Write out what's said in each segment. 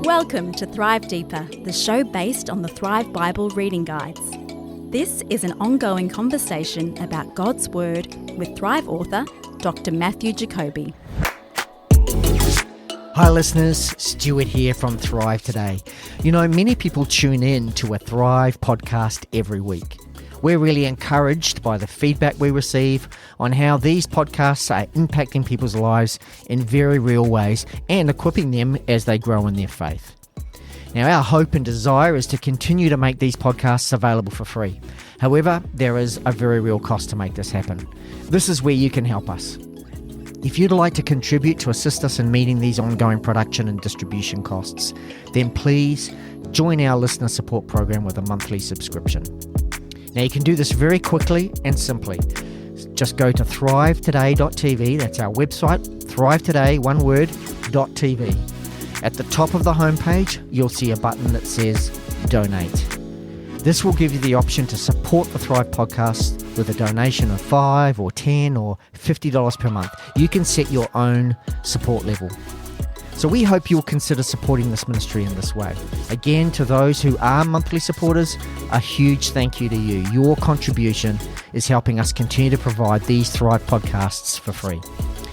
Welcome to Thrive Deeper, the show based on the Thrive Bible reading guides. This is an ongoing conversation about God's Word with Thrive author, Dr. Matthew Jacoby. Hi listeners, Stuart here from Thrive Today. You know, many people tune in to a Thrive podcast every week. We're really encouraged by the feedback we receive on how these podcasts are impacting people's lives in very real ways and equipping them as they grow in their faith. Now, our hope and desire is to continue to make these podcasts available for free. However, there is a very real cost to make this happen. This is where you can help us. If you'd like to contribute to assist us in meeting these ongoing production and distribution costs, then please join our listener support program with a monthly subscription. Now, you can do this very quickly and simply. Just go to thrivetoday.tv, that's our website, thrivetoday, one word, .tv. At the top of the homepage, you'll see a button that says Donate. This will give you the option to support the Thrive podcast with a donation of $5 or $10 or $50 per month. You can set your own support level. So we hope you'll consider supporting this ministry in this way. Again, to those who are monthly supporters, a huge thank you to you. Your contribution is helping us continue to provide these Thrive podcasts for free.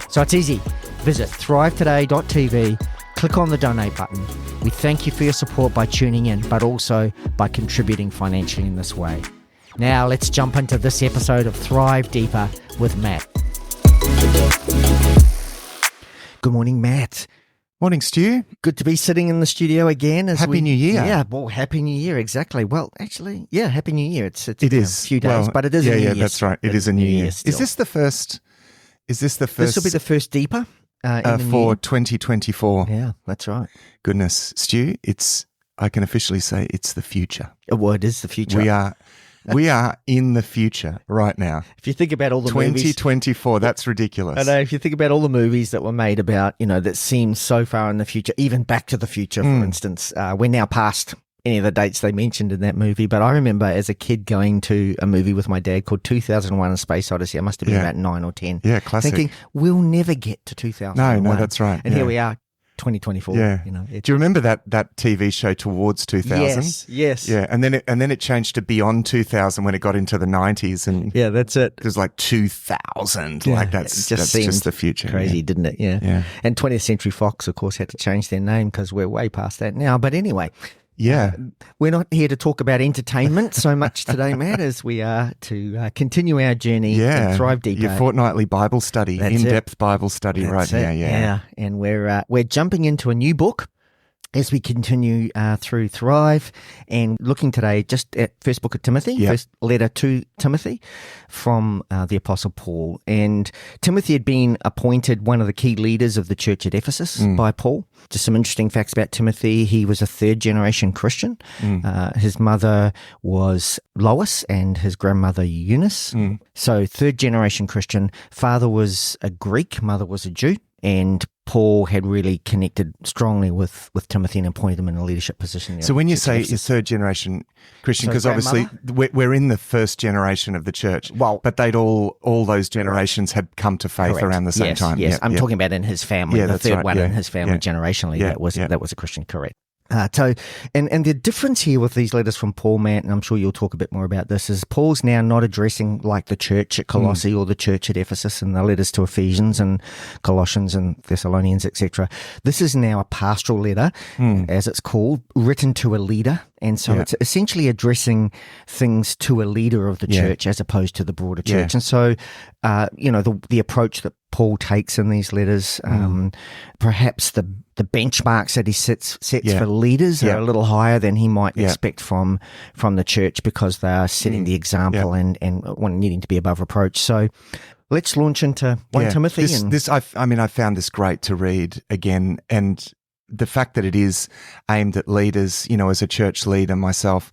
So it's easy. Visit thrivetoday.tv, click on the donate button. We thank you for your support by tuning in, but also by contributing financially in this way. Now let's jump into this episode of Thrive Deeper with Matt. Good morning, Matt. Morning, Stu. Good to be sitting in the studio again. Happy New Year. Yeah, well, Happy New Year, exactly. Well, actually, yeah, Happy New Year. It is a few days, but it is a New Year. Yeah, that's right. It is a New Year. Is still. this the first? This will be the first Deeper for 2024. Yeah, that's right. Goodness, Stu, I can officially say it's the future. Well, it is the future. We are in the future right now. If you think about all the 2024, that's ridiculous. I know, if you think about all the movies that were made about, that seem so far in the future, even Back to the Future, for instance, we're now past any of the dates they mentioned in that movie. But I remember as a kid going to a movie with my dad called 2001: A Space Odyssey. I must have been about 9 or 10. Yeah, classic. Thinking, we'll never get to 2001. No, that's right. And here we are. 2024. Yeah. Do you remember that TV show Towards 2000? Yes. Yeah, and then it changed to Beyond 2000 when it got into the 90s, and yeah, that's it. It was like 2000. Yeah, that's just the future. Crazy, didn't it? Yeah. And 20th Century Fox, of course, had to change their name because we're way past that now. But anyway. Yeah. We're not here to talk about entertainment so much today, Matt, as we are to continue our journey and Thrive Deeper. Your fortnightly Bible study, in-depth Bible study right now. Yeah. And we're jumping into a new book as we continue through Thrive, and looking today just at First Book of Timothy, First letter to Timothy from the Apostle Paul. And Timothy had been appointed one of the key leaders of the church at Ephesus by Paul. Just some interesting facts about Timothy. He was a third-generation Christian. His mother was Lois and his grandmother Eunice. So third-generation Christian. Father was a Greek, mother was a Jew. And Paul had really connected strongly with Timothy and appointed him in a leadership position. So when you say third generation Christian, because obviously we're in the first generation of the church, but they'd all those generations had come to faith around the same time. Yes, I'm talking about in his family, the third one in his family generationally. Yeah. That was a Christian, correct. And the difference here with these letters from Paul, Matt, and I'm sure you'll talk a bit more about this, is Paul's now not addressing like the church at Colossae or the church at Ephesus and the letters to Ephesians and Colossians and Thessalonians, etc. This is now a pastoral letter, as it's called, written to a leader. And so it's essentially addressing things to a leader of the church as opposed to the broader church. And so, the approach that Paul takes in these letters, perhaps the benchmarks that he sets for leaders are a little higher than he might expect from the church, because they are setting the example and needing to be above reproach. So let's launch into 1 Timothy. I found this great to read again, and the fact that it is aimed at leaders, as a church leader myself,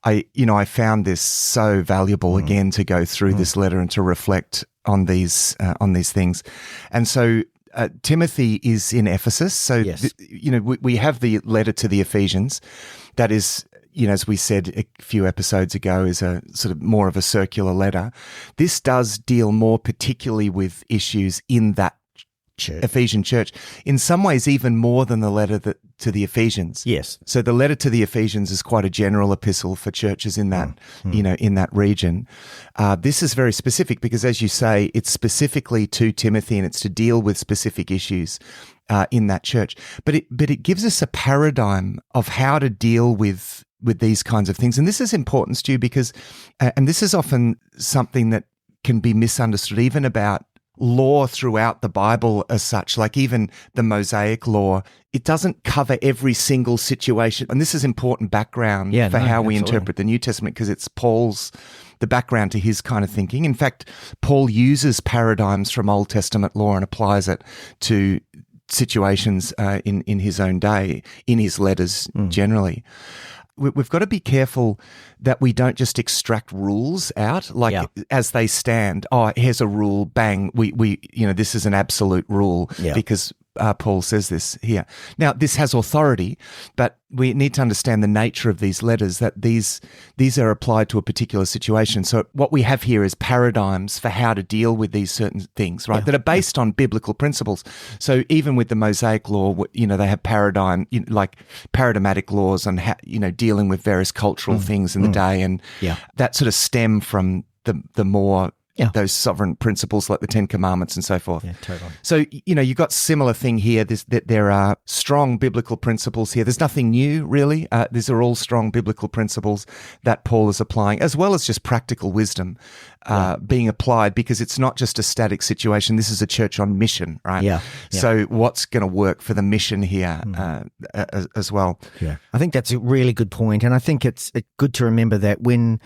I found this so valuable again to go through this letter and to reflect on these things. And so Timothy is in Ephesus. So, we have the letter to the Ephesians. That is, as we said a few episodes ago, is a sort of more of a circular letter. This does deal more particularly with issues in that church. Ephesian church, in some ways even more than the letter to the Ephesians. Yes. So the letter to the Ephesians is quite a general epistle for churches in that, in that region. This is very specific because, as you say, it's specifically to Timothy and it's to deal with specific issues in that church. But it gives us a paradigm of how to deal with these kinds of things. And this is important, Stu, because, and this is often something that can be misunderstood even about law throughout the Bible as such, like even the Mosaic law, it doesn't cover every single situation. And this is important background for how we interpret the New Testament because it's the background to his kind of thinking. In fact, Paul uses paradigms from Old Testament law and applies it to situations in his own day, in his letters generally. We've got to be careful that we don't just extract rules out as they stand. Oh, here's a rule, bang, we this is an absolute rule because Paul says this here. Now, this has authority, but we need to understand the nature of these letters, that these are applied to a particular situation. So what we have here is paradigms for how to deal with these certain things, right, that are based on biblical principles. So even with the Mosaic law, they have like paradigmatic laws on how, dealing with various cultural things in the day, and that sort of stem from the more those sovereign principles like the Ten Commandments and so forth. Yeah, totally. So, you've got similar thing here. There are strong biblical principles here. There's nothing new, really. These are all strong biblical principles that Paul is applying, as well as just practical wisdom being applied, because it's not just a static situation. This is a church on mission, right? Yeah. So what's going to work for the mission here as well? Yeah, I think that's a really good point. And I think it's good to remember that when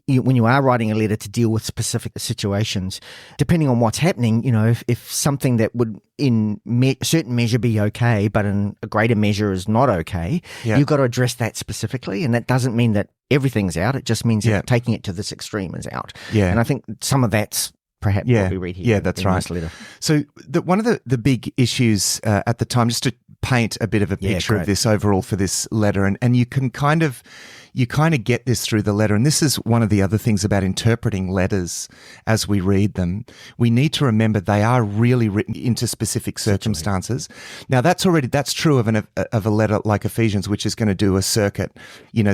you are writing a letter to deal with specific situations, depending on what's happening, if something that would in certain measure be okay, but in a greater measure is not okay, you've got to address that specifically. And that doesn't mean that everything's out. It just means that taking it to this extreme is out. Yeah. And I think some of that's perhaps what we read here. Yeah, that's right. Letter. So one of the big issues at the time, just to paint a bit of a picture of this overall for this letter, and you can kind of get this through the letter. And this is one of the other things about interpreting letters as we read them. We need to remember they are really written into specific circumstances. Now, that's true of a letter like Ephesians, which is going to do a circuit,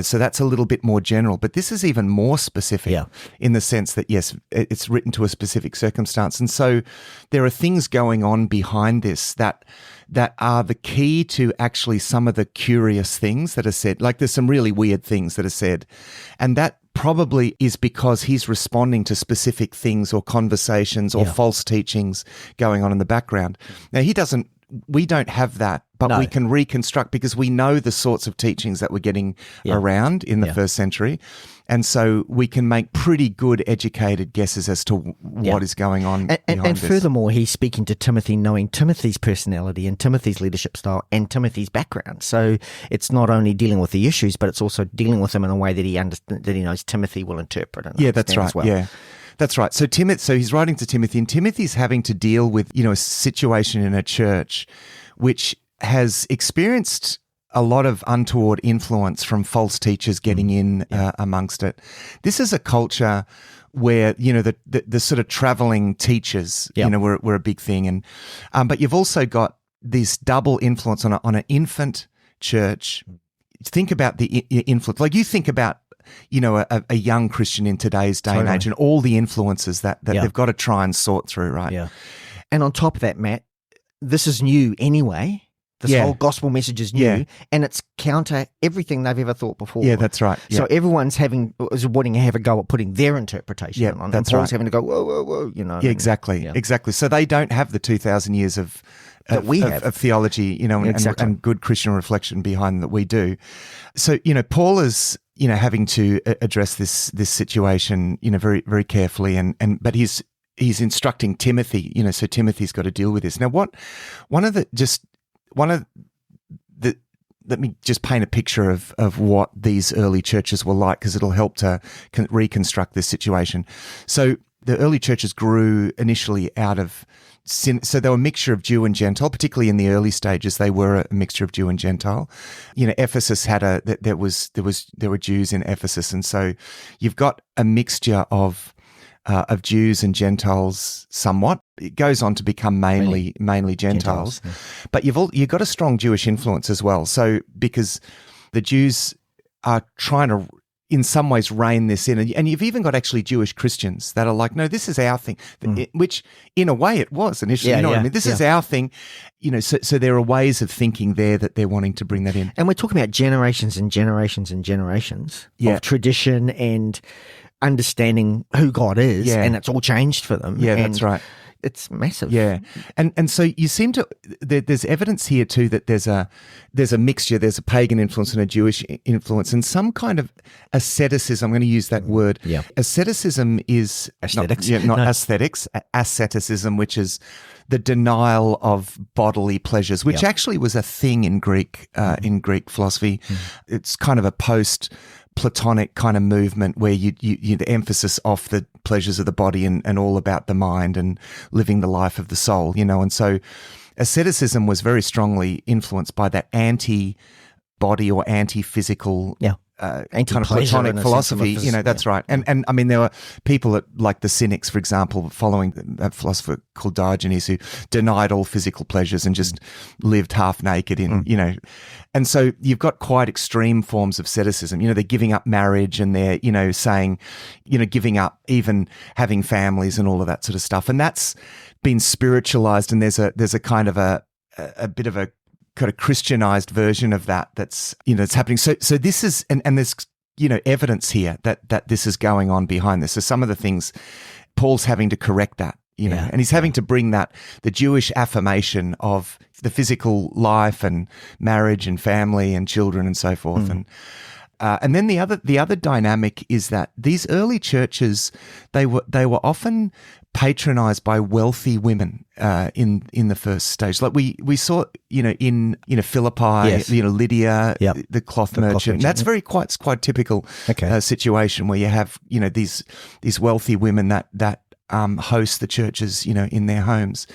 so that's a little bit more general. But this is even more specific in the sense that, yes, it's written to a specific circumstance. And so there are things going on behind this that are the key to actually some of the curious things that are said. Like there's some really weird things that are said. And that probably is because he's responding to specific things or conversations or false teachings going on in the background. Now, we don't have that, but we can reconstruct because we know the sorts of teachings that were getting around in the first century. And so we can make pretty good educated guesses as to what is going on behind and this. Furthermore, he's speaking to Timothy knowing Timothy's personality and Timothy's leadership style and Timothy's background. So it's not only dealing with the issues, but it's also dealing with them in a way that he knows Timothy will interpret. And that's right. As well. Yeah. That's right. So he's writing to Timothy, and Timothy's having to deal with, a situation in a church which has experienced a lot of untoward influence from false teachers getting in amongst it. This is a culture where, the sort of traveling teachers, were a big thing. And but you've also got this double influence on an infant church. Think about the influence. Like you think about, a young Christian in today's day and age and all the influences that they've got to try and sort through, right? Yeah. And on top of that, Matt, this is new anyway. This whole gospel message is new, and it's counter everything they've ever thought before. Yeah, that's right. Yeah. So everyone's wanting to have a go at putting their interpretation on. That's and Paul's right. having to go, whoa. Yeah, exactly. So they don't have the 2,000 years of theology, and good Christian reflection behind that we do. So, Paul is, having to address this situation, very, very carefully, but he's instructing Timothy, so Timothy's got to deal with this. Now, let me just paint a picture of what these early churches were like, because it'll help to reconstruct this situation. So the early churches grew initially out of sin. So they were a mixture of Jew and Gentile, particularly in the early stages. They were a mixture of Jew and Gentile. Ephesus there were Jews in Ephesus, and so you've got a mixture of of Jews and Gentiles somewhat. It goes on to become mainly Gentiles. Yeah. But you've got a strong Jewish influence as well. So because the Jews are trying to, in some ways, rein this in. And you've even got actually Jewish Christians that are like, no, this is our thing, which in a way it was initially. What I mean? This is our thing. So there are ways of thinking there that they're wanting to bring that in. And we're talking about generations and generations and generations of tradition and understanding who God is, and it's all changed for them. Yeah, that's right. It's massive. Yeah. And so you seem to, there's evidence here too that there's a mixture, there's a pagan influence and a Jewish influence and some kind of asceticism. I'm going to use that word. Yeah. Asceticism is aesthetics. Not aesthetics, asceticism, which is the denial of bodily pleasures, which actually was a thing in Greek philosophy. It's kind of a post-Platonic kind of movement where you the emphasis off the pleasures of the body and all about the mind and living the life of the soul, and so asceticism was very strongly influenced by that anti-body or anti-physical kind of Platonic philosophy, that's right. And I mean, there were people like the Cynics, for example, following a philosopher called Diogenes who denied all physical pleasures and just lived half naked and so you've got quite extreme forms of asceticism. They're giving up marriage and they're, saying, giving up even having families and all of that sort of stuff. And that's been spiritualized. And there's a kind of a bit of a kind of Christianized version of that's it's happening. So this is and there's evidence here that this is going on behind this. So some of the things Paul's having to correct that, and he's having to bring that the Jewish affirmation of the physical life and marriage and family and children and so forth. And then the other dynamic is that these early churches they were often patronized by wealthy women in the first stage. Like we saw in Philippi, Lydia, the cloth merchant. That's very quite typical situation where you have these wealthy women that host the churches in their homes.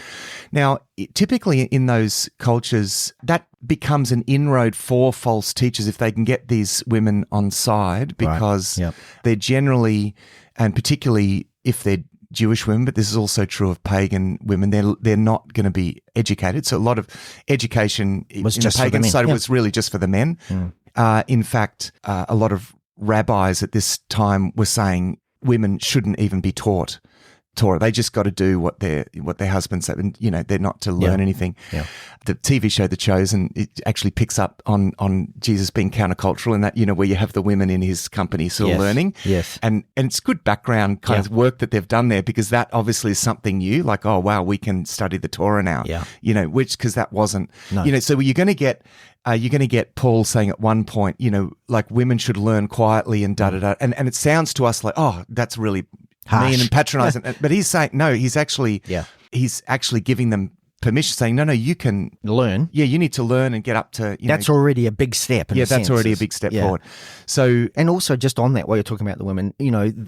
Now, typically in those cultures, that becomes an inroad for false teachers if they can get these women on side, because they're generally, and particularly if they're Jewish women, but this is also true of pagan women, they're not going to be educated. So a lot of education was in just the pagan for the men. side was really just for the men. In fact, a lot of rabbis at this time were saying women shouldn't even be taught Torah. They just got to do what their husbands say, and they're not to learn anything. Yeah. The TV show The Chosen, it actually picks up on Jesus being countercultural, and that where you have the women in his company sort of learning. Yes, and it's good background kind of work that they've done there, because that obviously is something new. Like, oh wow, we can study the Torah now. Yeah, because that wasn't. No. So you're going to get Paul saying at one point, like women should learn quietly and and it sounds to us like, oh, that's really harsh, mean and patronizing. But he's saying no. He's actually giving them permission, saying no, you can learn. Yeah, you need to learn and get up to. That's already a big step. That's already a big step forward. So, and also just on that, while you're talking about the women,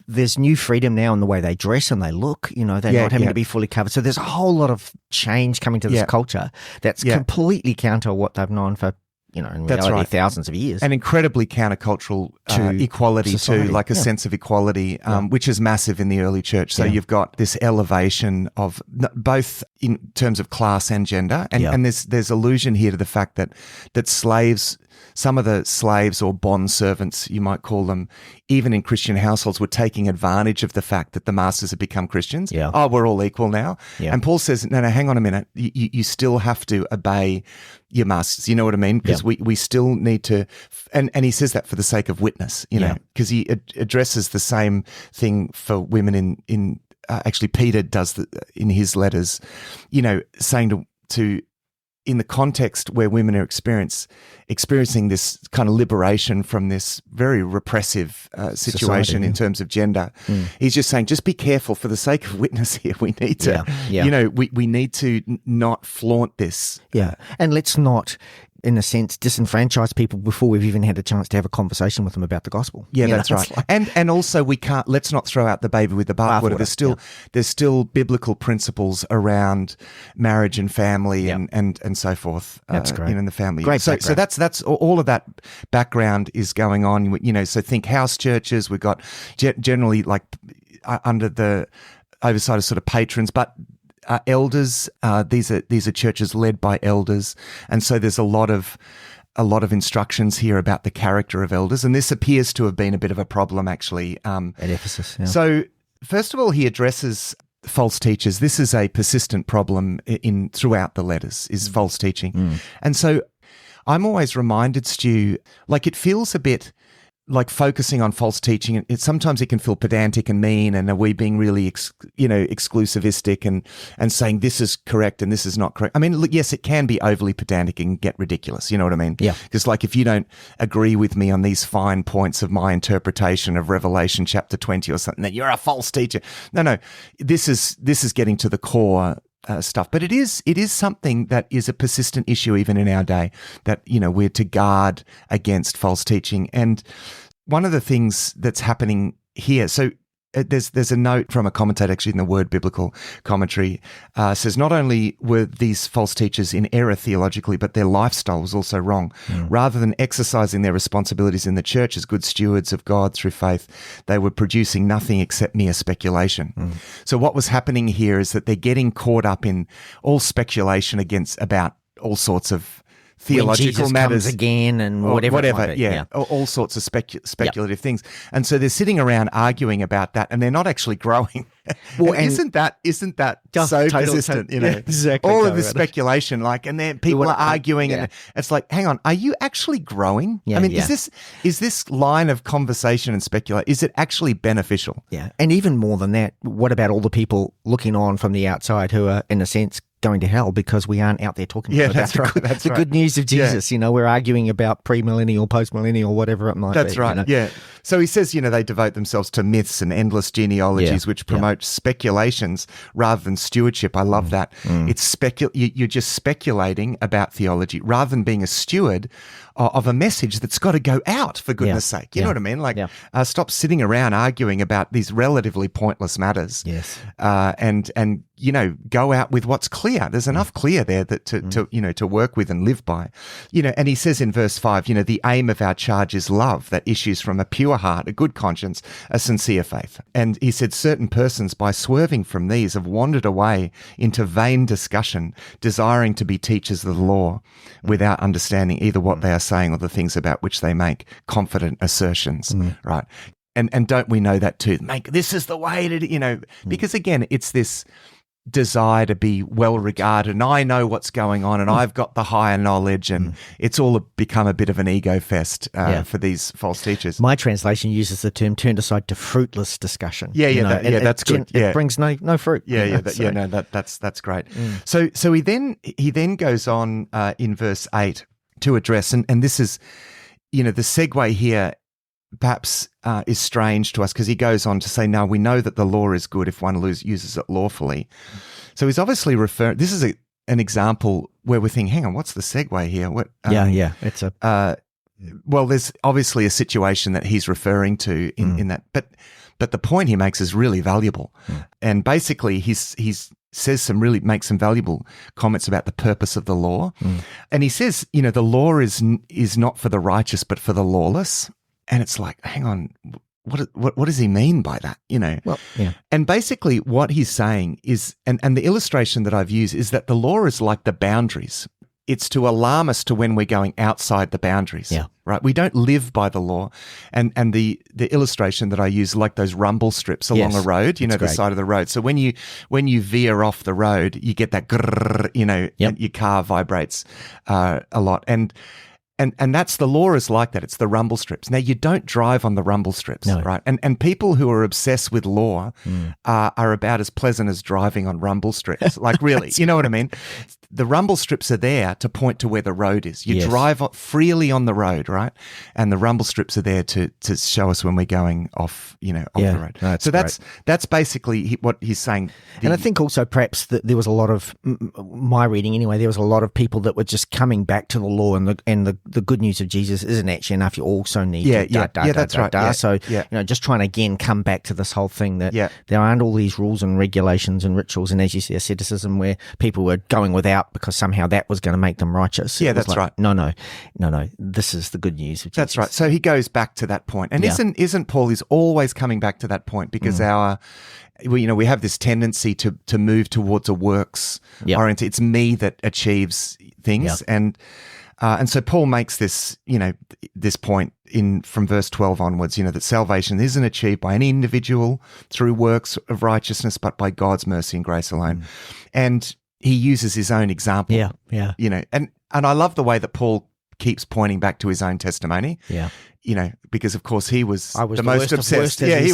there's new freedom now in the way they dress and they look. They're not having to be fully covered. So there's a whole lot of change coming to this culture that's completely counter what they've known for. In reality, thousands of years. And incredibly countercultural to equality society, too, like a sense of equality, which is massive in the early church. So you've got this elevation of both in terms of class and gender. And there's allusion here to the fact that slaves, some of the slaves or bond servants, you might call them, even in Christian households, were taking advantage of the fact that the masters had become Christians. Yeah. Oh, we're all equal now. Yeah. And Paul says, no, hang on a minute. You still have to obey your masters. You know what I mean? Because we still need to, and he says that for the sake of witness, because he addresses the same thing for women in actually Peter does in his letters, saying to in the context where women are experiencing this kind of liberation from this very repressive situation in terms of gender. He's just saying, just be careful for the sake of witness here. We need to, we need to not flaunt this. Yeah. And let's not, in a sense, disenfranchise people before we've even had a chance to have a conversation with them about the gospel. Yeah, that's right. And also let's not throw out the baby with the bathwater. There's still biblical principles around marriage and family and so forth. That's great. In the family. Great. So that's all of that background is going on. So think house churches. We've got generally like under the oversight of sort of patrons, but elders. These are churches led by elders, and so there's a lot of instructions here about the character of elders, and this appears to have been a bit of a problem actually at Ephesus. Yeah. So first of all, he addresses false teachers. This is a persistent problem throughout the letters, is false teaching. And so I'm always reminded, Stu, like it feels a bit like focusing on false teaching. Sometimes it can feel pedantic and mean, and are we being really, exclusivistic and saying this is correct and this is not correct? I mean, look, yes, it can be overly pedantic and get ridiculous. You know what I mean? Yeah. Because like if you don't agree with me on these fine points of my interpretation of Revelation chapter 20 or something, then you're a false teacher. No, this is getting to the core stuff, but it is something that is a persistent issue even in our day, that we're to guard against false teaching. And one of the things that's happening here, so there's a note from a commentator actually in the Word Biblical Commentary, says not only were these false teachers in error theologically, but their lifestyle was also wrong. Rather than exercising their responsibilities in the church as good stewards of God through faith, they were producing nothing except mere speculation. So what was happening here is that they're getting caught up in all speculation about all sorts of theological matters comes again and whatever yeah. All sorts of speculative things, and so they're sitting around arguing about that, and they're not actually growing. Well, and isn't that so persistent? Exactly. All of this speculation, and then people are arguing, and it's like, hang on, are you actually growing? I mean, is this line of conversation and speculation, is it actually beneficial? Yeah, and even more than that, what about all the people looking on from the outside who are, in a sense, going to hell because we aren't out there talking about that's the good news of Jesus. We're arguing about premillennial, postmillennial, whatever it might be. That's right. Yeah. So he says, they devote themselves to myths and endless genealogies, which promote speculations rather than stewardship. I love that. It's you're just speculating about theology rather than being a steward of a message that's got to go out, for goodness sake. You know what I mean? Stop sitting around arguing about these relatively pointless matters. Yes. And go out with what's clear. There's enough clear there that to work with and live by. And he says in verse 5, the aim of our charge is love that issues from a pure heart, a good conscience, a sincere faith. And he said certain persons, by swerving from these, have wandered away into vain discussion, desiring to be teachers of the law without understanding either what they are saying or the things about which they make confident assertions. Right. And don't we know that too? This is the way to, because again, it's this desire to be well regarded, and I know what's going on, and I've got the higher knowledge, and it's all become a bit of an ego fest for these false teachers. My translation uses the term "turned aside to fruitless discussion." That's good. It brings no fruit. That's great. So he then goes on in verse 8 to address, and this is, the segue here perhaps is strange to us, because he goes on to say, now we know that the law is good if one uses it lawfully. So he's obviously referring, this is an example where we're thinking, hang on, what's the segue here? It's well, there's obviously a situation that he's referring to in that, but the point he makes is really valuable. And basically he's makes some valuable comments about the purpose of the law. And he says, the law is not for the righteous, but for the lawless. And it's like, hang on, what does he mean by that? Well, yeah. And basically what he's saying is, and the illustration that I've used is that the law is like the boundaries. It's to alarm us to when we're going outside the boundaries. Yeah. Right. We don't live by the law. And the illustration that I use, like those rumble strips along a road, the side of the road. So when you veer off the road, you get that grrr, and your car vibrates a lot. And that's, the law is like that. It's the rumble strips. Now, you don't drive on the rumble strips, right? And people who are obsessed with law are about as pleasant as driving on rumble strips. Like, really, you know what I mean? The rumble strips are there to point to where the road is. You drive freely on the road, right? And the rumble strips are there to show us when we're going off, off the road. No, so that's basically what he's saying. And I think also perhaps that there was a lot of, my reading anyway, there was a lot of people that were just coming back to the law and the the good news of Jesus isn't actually enough. You also need that's right. Yeah, So, just trying to again come back to this whole thing that there aren't all these rules and regulations and rituals, and as you see, asceticism where people were going without because somehow that was going to make them righteous. Yeah, that's right. No. This is the good news of Jesus. That's right. So he goes back to that point. And isn't Paul is always coming back to that point because we have this tendency to move towards a works oriented. It's me that achieves things, and so Paul makes this this point from verse 12 onwards. That salvation isn't achieved by any individual through works of righteousness, but by God's mercy and grace alone. And he uses his own example. And I love the way that Paul keeps pointing back to his own testimony. Because of course he was the most obsessed. He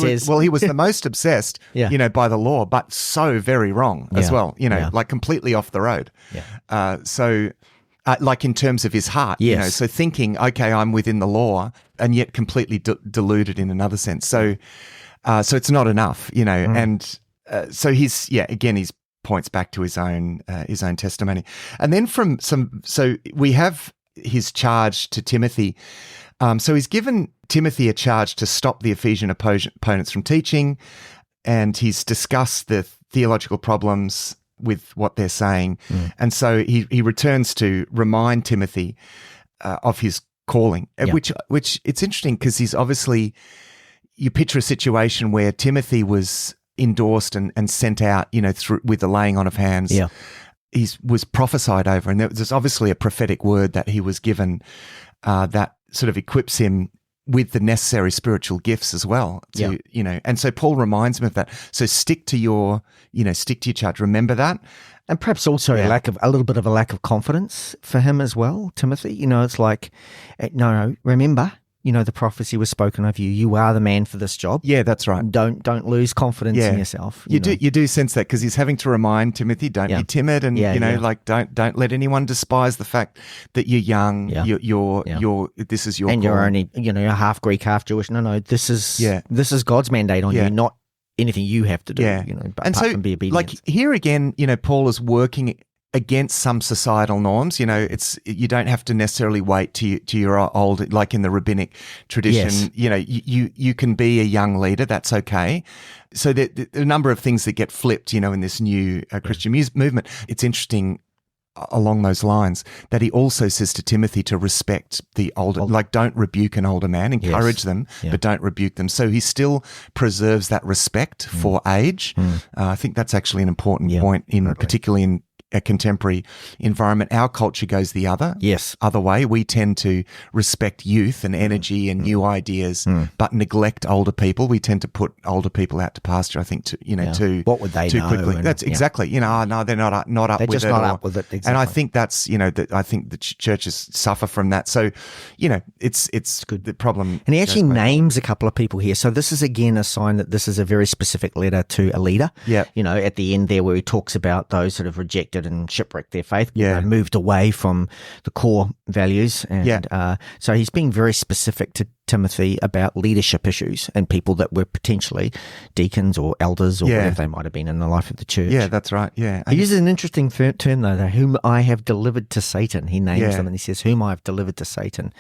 was the most obsessed, by the law, but so very wrong as well, like completely off the road. Like in terms of his heart, so thinking, okay, I'm within the law and yet completely deluded in another sense. So it's not enough, and so he's points back to his own testimony. And then so we have his charge to Timothy. So he's given Timothy a charge to stop the Ephesian opponents from teaching, and he's discussed the theological problems with what they're saying. And so he returns to remind Timothy of his calling, which it's interesting because he's obviously, you picture a situation where Timothy was endorsed and sent out, with the laying on of hands. He was prophesied over, and there's obviously a prophetic word that he was given that sort of equips him with the necessary spiritual gifts as well. And so Paul reminds him of that. So stick to your charge. Remember that. And perhaps also a little bit of a lack of confidence for him as well, Timothy. It's like, no, remember, the prophecy was spoken of you. You are the man for this job. Yeah, that's right. Don't lose confidence in yourself. You do sense that because he's having to remind Timothy, don't be timid, and like don't let anyone despise the fact that you're young. You're this is your and call. You're only half Greek, half Jewish. No, this is God's mandate on you, not anything you have to do. Apart from be obedient. Like here again, Paul is working against some societal norms. You don't have to necessarily wait to your old, like in the rabbinic tradition. You can be a young leader. That's okay. So there are a number of things that get flipped, in this new Christian movement. It's interesting along those lines that he also says to Timothy to respect the older, like don't rebuke an older man, encourage them, but don't rebuke them. So he still preserves that respect for age. I think that's actually an important point particularly in a contemporary environment. Our culture goes the other way. We tend to respect youth and energy and new ideas, but neglect older people. We tend to put older people out to pasture, I think, too what would they too know? quickly. That's exactly, no, they're not up they're with just it. Not up with it. Exactly. And I think that's, I think the churches suffer from that. So, it's good. The problem. And he actually names a couple of people here. So this is again a sign that this is a very specific letter to a leader. At the end there where he talks about those that have rejected and shipwrecked their faith, moved away from the core values. And so he's being very specific to Timothy about leadership issues and people that were potentially deacons or elders or whatever they might have been in the life of the church. Yeah, that's right. Yeah. He uses an interesting term though, whom I have delivered to Satan. He names them and he says, whom I have delivered to Satan.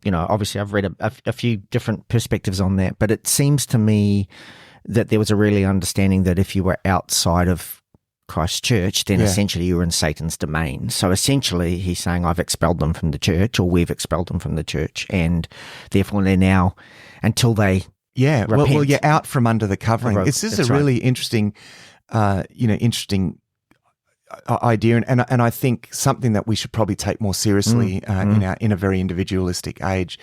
Obviously I've read a few different perspectives on that, but it seems to me that there was a really understanding that if you were outside of Christ's church, then essentially you were in Satan's domain. So essentially he's saying, I've expelled them from the church, or we've expelled them from the church, and therefore they're now, until they repent. Well, you're out from under the covering. This is a really interesting, interesting idea, and I think something that we should probably take more seriously in a very individualistic age.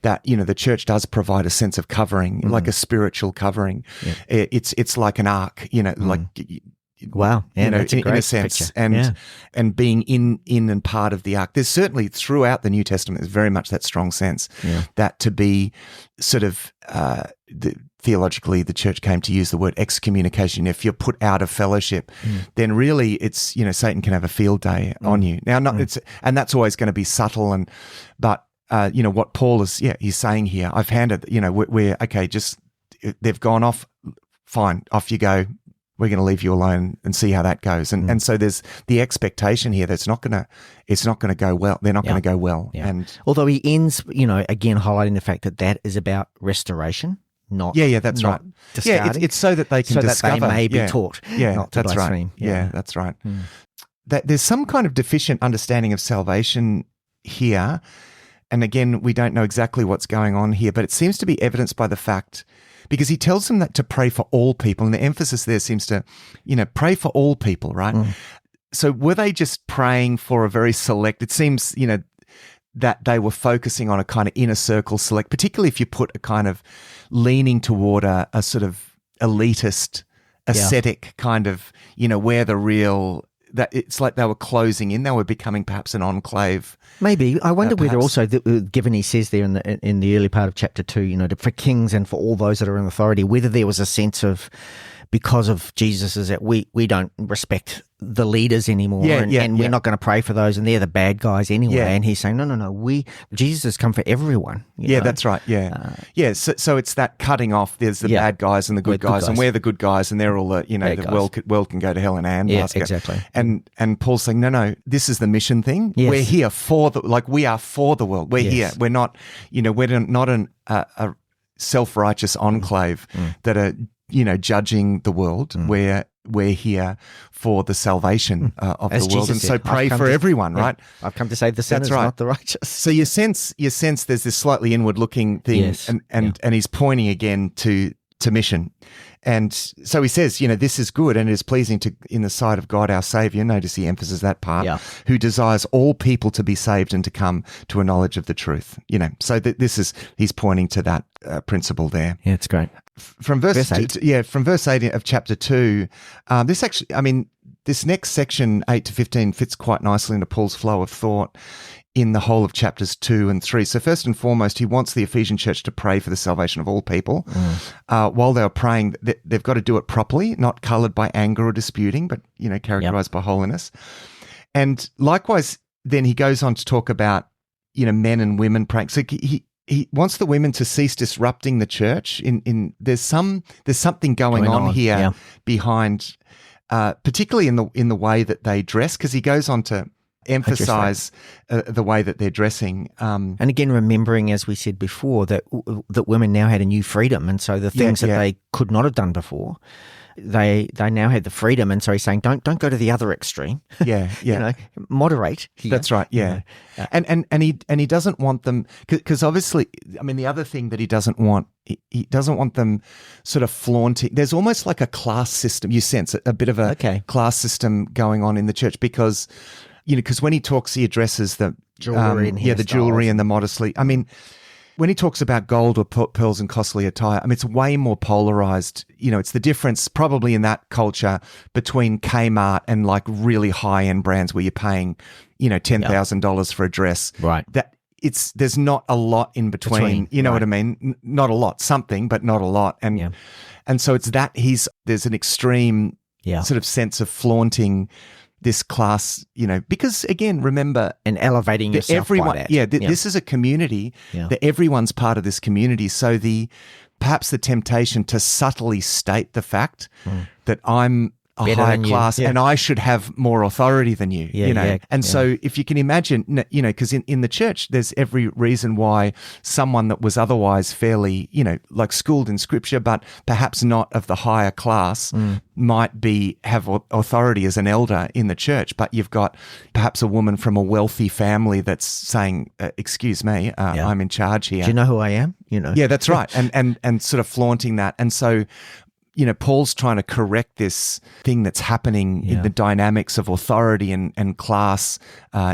That the church does provide a sense of covering, like a spiritual covering. It's like an ark, like. Wow, that's a great in a sense, picture. and being in and part of the ark. There's certainly throughout the New Testament, there's very much that strong sense that to be sort of theologically, the church came to use the word excommunication. If you're put out of fellowship, then really it's Satan can have a field day on you. Now, and that's always going to be subtle, but what Paul is he's saying here. I've handed we're okay. Just they've gone off. Fine, off you go. we're going to leave you alone and see how that goes. And so there's the expectation here that it's not going to go well. They're not going to go well. Yeah. And although he ends, again highlighting the fact that is about restoration, not that's not right. discarding. It's so that they can discover. that they may be taught. Not to that's blaspheme. right. Yeah, that's right. That there's some kind of deficient understanding of salvation here. And again, we don't know exactly what's going on here, but it seems to be evidenced by the fact, because he tells them that to pray for all people, and the emphasis there seems to, pray for all people, right? So were they just praying for a very select, it seems, that they were focusing on a kind of inner circle select, particularly if you put a kind of leaning toward a sort of elitist, ascetic kind of, where the real, that it's like they were closing in, they were becoming perhaps an enclave. Maybe. I wonder whether also, given he says there in the early part of chapter 2, for kings and for all those that are in authority, whether there was a sense of, because of Jesus, is that we don't respect the leaders anymore, and we're not going to pray for those, and they're the bad guys anyway. Yeah. And he's saying, no, Jesus has come for everyone. You know? That's right. Yeah, So it's that cutting off. There's the bad guys and the good guys, and we're the good guys, and they're all the world can go to hell in a handbasket. Yeah, exactly. And Paul's saying, no, this is the mission thing. Yes. We're here for we are for the world. We're here. We're not, we're not a self-righteous enclave that are judging the world. We're here for the salvation of As the world, Jesus and so said, pray for everyone, right? I've come to save the sinners, not the righteous. So you sense there's this slightly inward-looking thing, and he's pointing again to mission. And so he says, this is good and it is pleasing in the sight of God our Saviour. Notice he emphasizes that part. Yeah. Who desires all people to be saved and to come to a knowledge of the truth. So he's pointing to that principle there. Yeah, it's great. From verse 8. From verse 8 of chapter 2, this next section, 8 to 15, fits quite nicely into Paul's flow of thought in the whole of chapters 2 and 3. So first and foremost, he wants the Ephesian church to pray for the salvation of all people. While they are praying, they've got to do it properly, not coloured by anger or disputing, but, characterised by holiness. And likewise, then he goes on to talk about, men and women praying. So he wants the women to cease disrupting the church. There's something going on here behind, particularly in the way that they dress, because he goes on to emphasize the way that they're dressing. And again, remembering, as we said before, that women now had a new freedom, and so the things that they could not have done before, they now had the freedom, and so he's saying, don't go to the other extreme. Moderate. Here. That's right. Yeah, and he doesn't want them, because obviously, the other thing that he doesn't want them sort of flaunting. There's almost like a class system. You sense a bit of a class system going on in the church, because when he talks, he addresses the jewelry, the jewelry and the modestly. When he talks about gold or pearls and costly attire, it's way more polarized. It's the difference probably in that culture between Kmart and like really high-end brands where you're paying, $10,000 for a dress. Right. There's not a lot in between. You know what I mean? Not a lot, something, but not a lot. And so it's that there's an extreme sort of sense of flaunting this class, because again, remember, and elevating yourself by that. This is a community that everyone's part of this community. So perhaps the temptation to subtly state the fact that I'm a higher class and I should have more authority than you, So if you can imagine, because in the church, there's every reason why someone that was otherwise fairly, like schooled in scripture, but perhaps not of the higher class might have authority as an elder in the church. But you've got perhaps a woman from a wealthy family that's saying, excuse me, I'm in charge here. Do you know who I am? Yeah, that's right. And sort of flaunting that. And so, Paul's trying to correct this thing that's happening in the dynamics of authority and class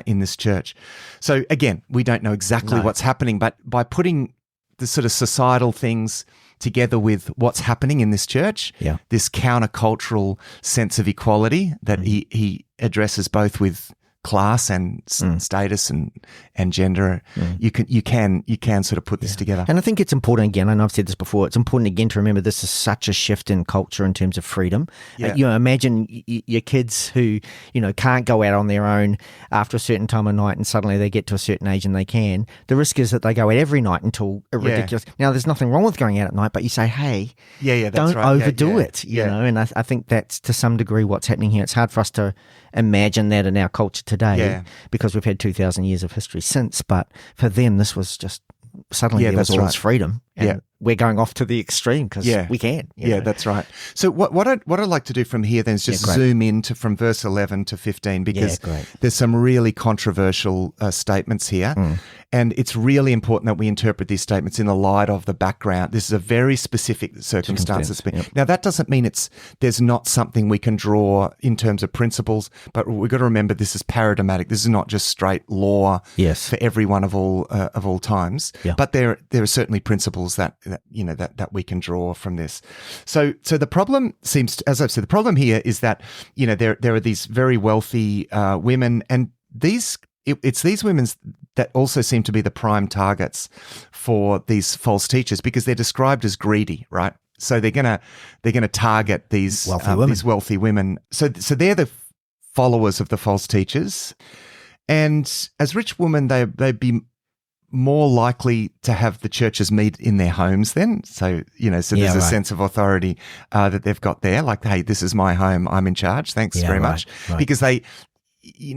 in this church. So again, we don't know exactly what's happening, but by putting the sort of societal things together with what's happening in this church, this countercultural sense of equality that he addresses both with class and status and gender. You can sort of put this together. And I think it's important, again, I know I've said this before, it's important again to remember this is such a shift in culture in terms of freedom. Imagine your kids who, can't go out on their own after a certain time of night and suddenly they get to a certain age and they can. The risk is that they go out every night until a ridiculous... Now, there's nothing wrong with going out at night, but you say, hey, that's don't right. overdo it, you know, and I think that's to some degree what's happening here. It's hard for us to imagine that in our culture today because we've had 2,000 years of history since, but for them this was just suddenly there was all this freedom and we're going off to the extreme because we can. That's right. So what I'd like to do from here then is just zoom into from verse 11 to 15 because there's some really controversial statements here. And it's really important that we interpret these statements in the light of the background. This is a very specific circumstances. Now, that doesn't mean there's not something we can draw in terms of principles, but we've got to remember this is paradigmatic. This is not just straight law for everyone of all times. But there are certainly principles that we can draw from this. So the problem seems, as I've said, the problem here is that there are these very wealthy women, and it's these women that also seem to be the prime targets for these false teachers because they're described as greedy, right? So they're gonna target these wealthy women. So they're the followers of the false teachers, and as rich women, they'd be more likely to have the churches meet in their homes then. So, there's a sense of authority that they've got there. Like, hey, this is my home. I'm in charge. Thanks very much. Right.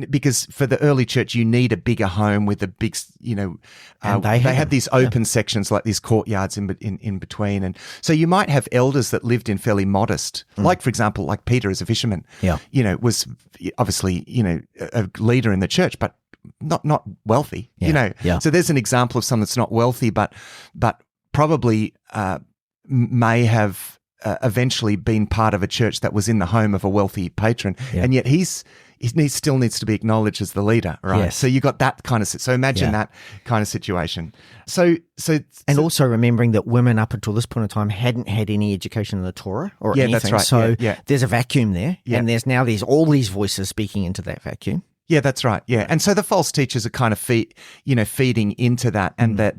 Because for the early church, you need a bigger home with a big, and they had these open sections like these courtyards in between. And so you might have elders that lived in fairly modest, like, for example, like Peter as a fisherman, was obviously, a leader in the church, but not wealthy, So there's an example of someone that's not wealthy, but probably may have eventually been part of a church that was in the home of a wealthy patron, and yet he still needs to be acknowledged as the leader, right? Yes. So you got that kind of so imagine that kind of situation. So also remembering that women up until this point in time hadn't had any education in the Torah or anything. That's right. So there's a vacuum there, and there's all these voices speaking into that vacuum. Yeah, that's right. Yeah, and so the false teachers are kind of feeding into that, and that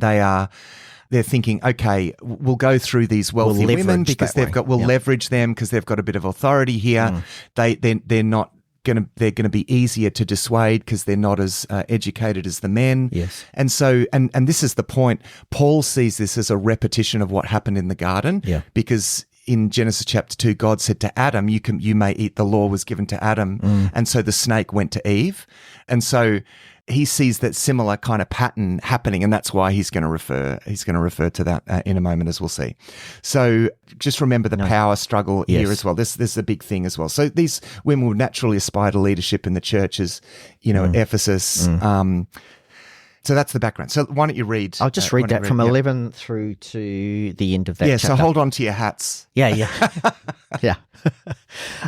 they're thinking, okay, we'll go through these wealthy women because we'll leverage them because they've got a bit of authority here. They're not going to be easier to dissuade because they're not as educated as the men. Yes, and so and this is the point. Paul sees this as a repetition of what happened in the garden. Yeah, because in Genesis chapter 2, God said to Adam, you may eat, the law was given to Adam. And so the snake went to Eve. And so he sees that similar kind of pattern happening, and that's why he's going to refer to that in a moment, as we'll see. So just remember the power struggle here as well. This is a big thing as well. So these women will naturally aspire to leadership in the churches, at Ephesus. So that's the background. So why don't you read? I'll just read that from 11 through to the end of that chapter. So hold on to your hats. Yeah.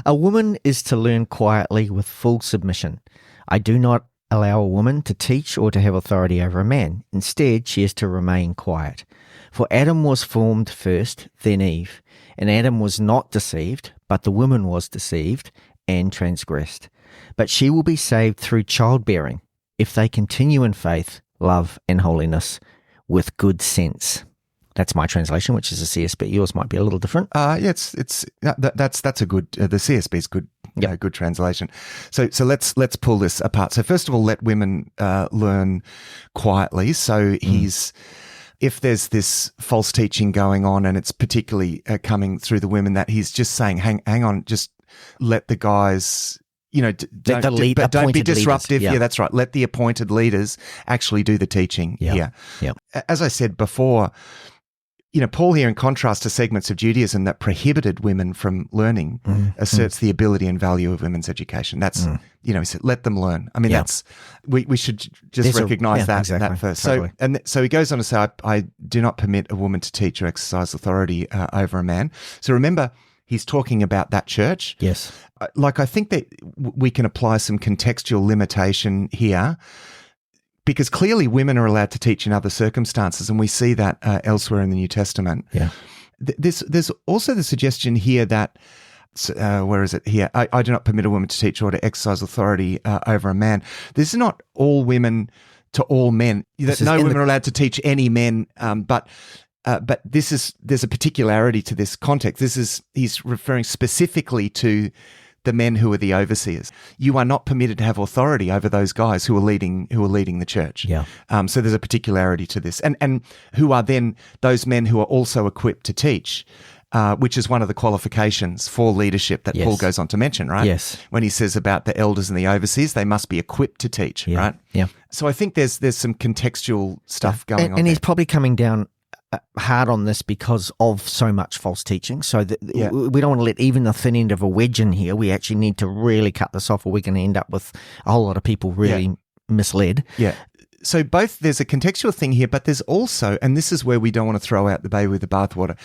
A woman is to learn quietly with full submission. I do not allow a woman to teach or to have authority over a man. Instead, she is to remain quiet. For Adam was formed first, then Eve. And Adam was not deceived, but the woman was deceived and transgressed. But she will be saved through childbearing, if they continue in faith, love, and holiness with good sense. That's my translation, which is a CSB. Yours might be a little different. That's a good. The CSB is good. Good translation. So let's pull this apart. So first of all, let women learn quietly. So if there's this false teaching going on, and it's particularly coming through the women, that he's just saying, hang on, just let the guys. Don't be disruptive. Yeah, that's right. Let the appointed leaders actually do the teaching. Yeah. As I said before, Paul here, in contrast to segments of Judaism that prohibited women from learning, asserts the ability and value of women's education. That's, he said, let them learn. I mean, that's, we should just recognize that first. Totally. So he goes on to say, I do not permit a woman to teach or exercise authority over a man. So remember, he's talking about that church. Yes. I think that we can apply some contextual limitation here, because clearly women are allowed to teach in other circumstances, and we see that elsewhere in the New Testament. Yeah. There's also the suggestion here that where is it here? I do not permit a woman to teach or to exercise authority over a man. This is not all women to all men. No women are allowed to teach any men, but there's a particularity to this context. He's referring specifically to the men who are the overseers. You are not permitted to have authority over those guys who are leading the church. Yeah. So there's a particularity to this, and who are then those men who are also equipped to teach, which is one of the qualifications for leadership that Paul goes on to mention, right? Yes. When he says about the elders and the overseers, they must be equipped to teach, right? Yeah. So I think there's some contextual stuff going on. And there. he's probably coming down hard on this because of so much false teaching. So we don't want to let even the thin end of a wedge in here. We actually need to really cut this off, or we're going to end up with a whole lot of people really misled. Yeah. So there's a contextual thing here, but there's also, and this is where we don't want to throw out the baby with the bathwater.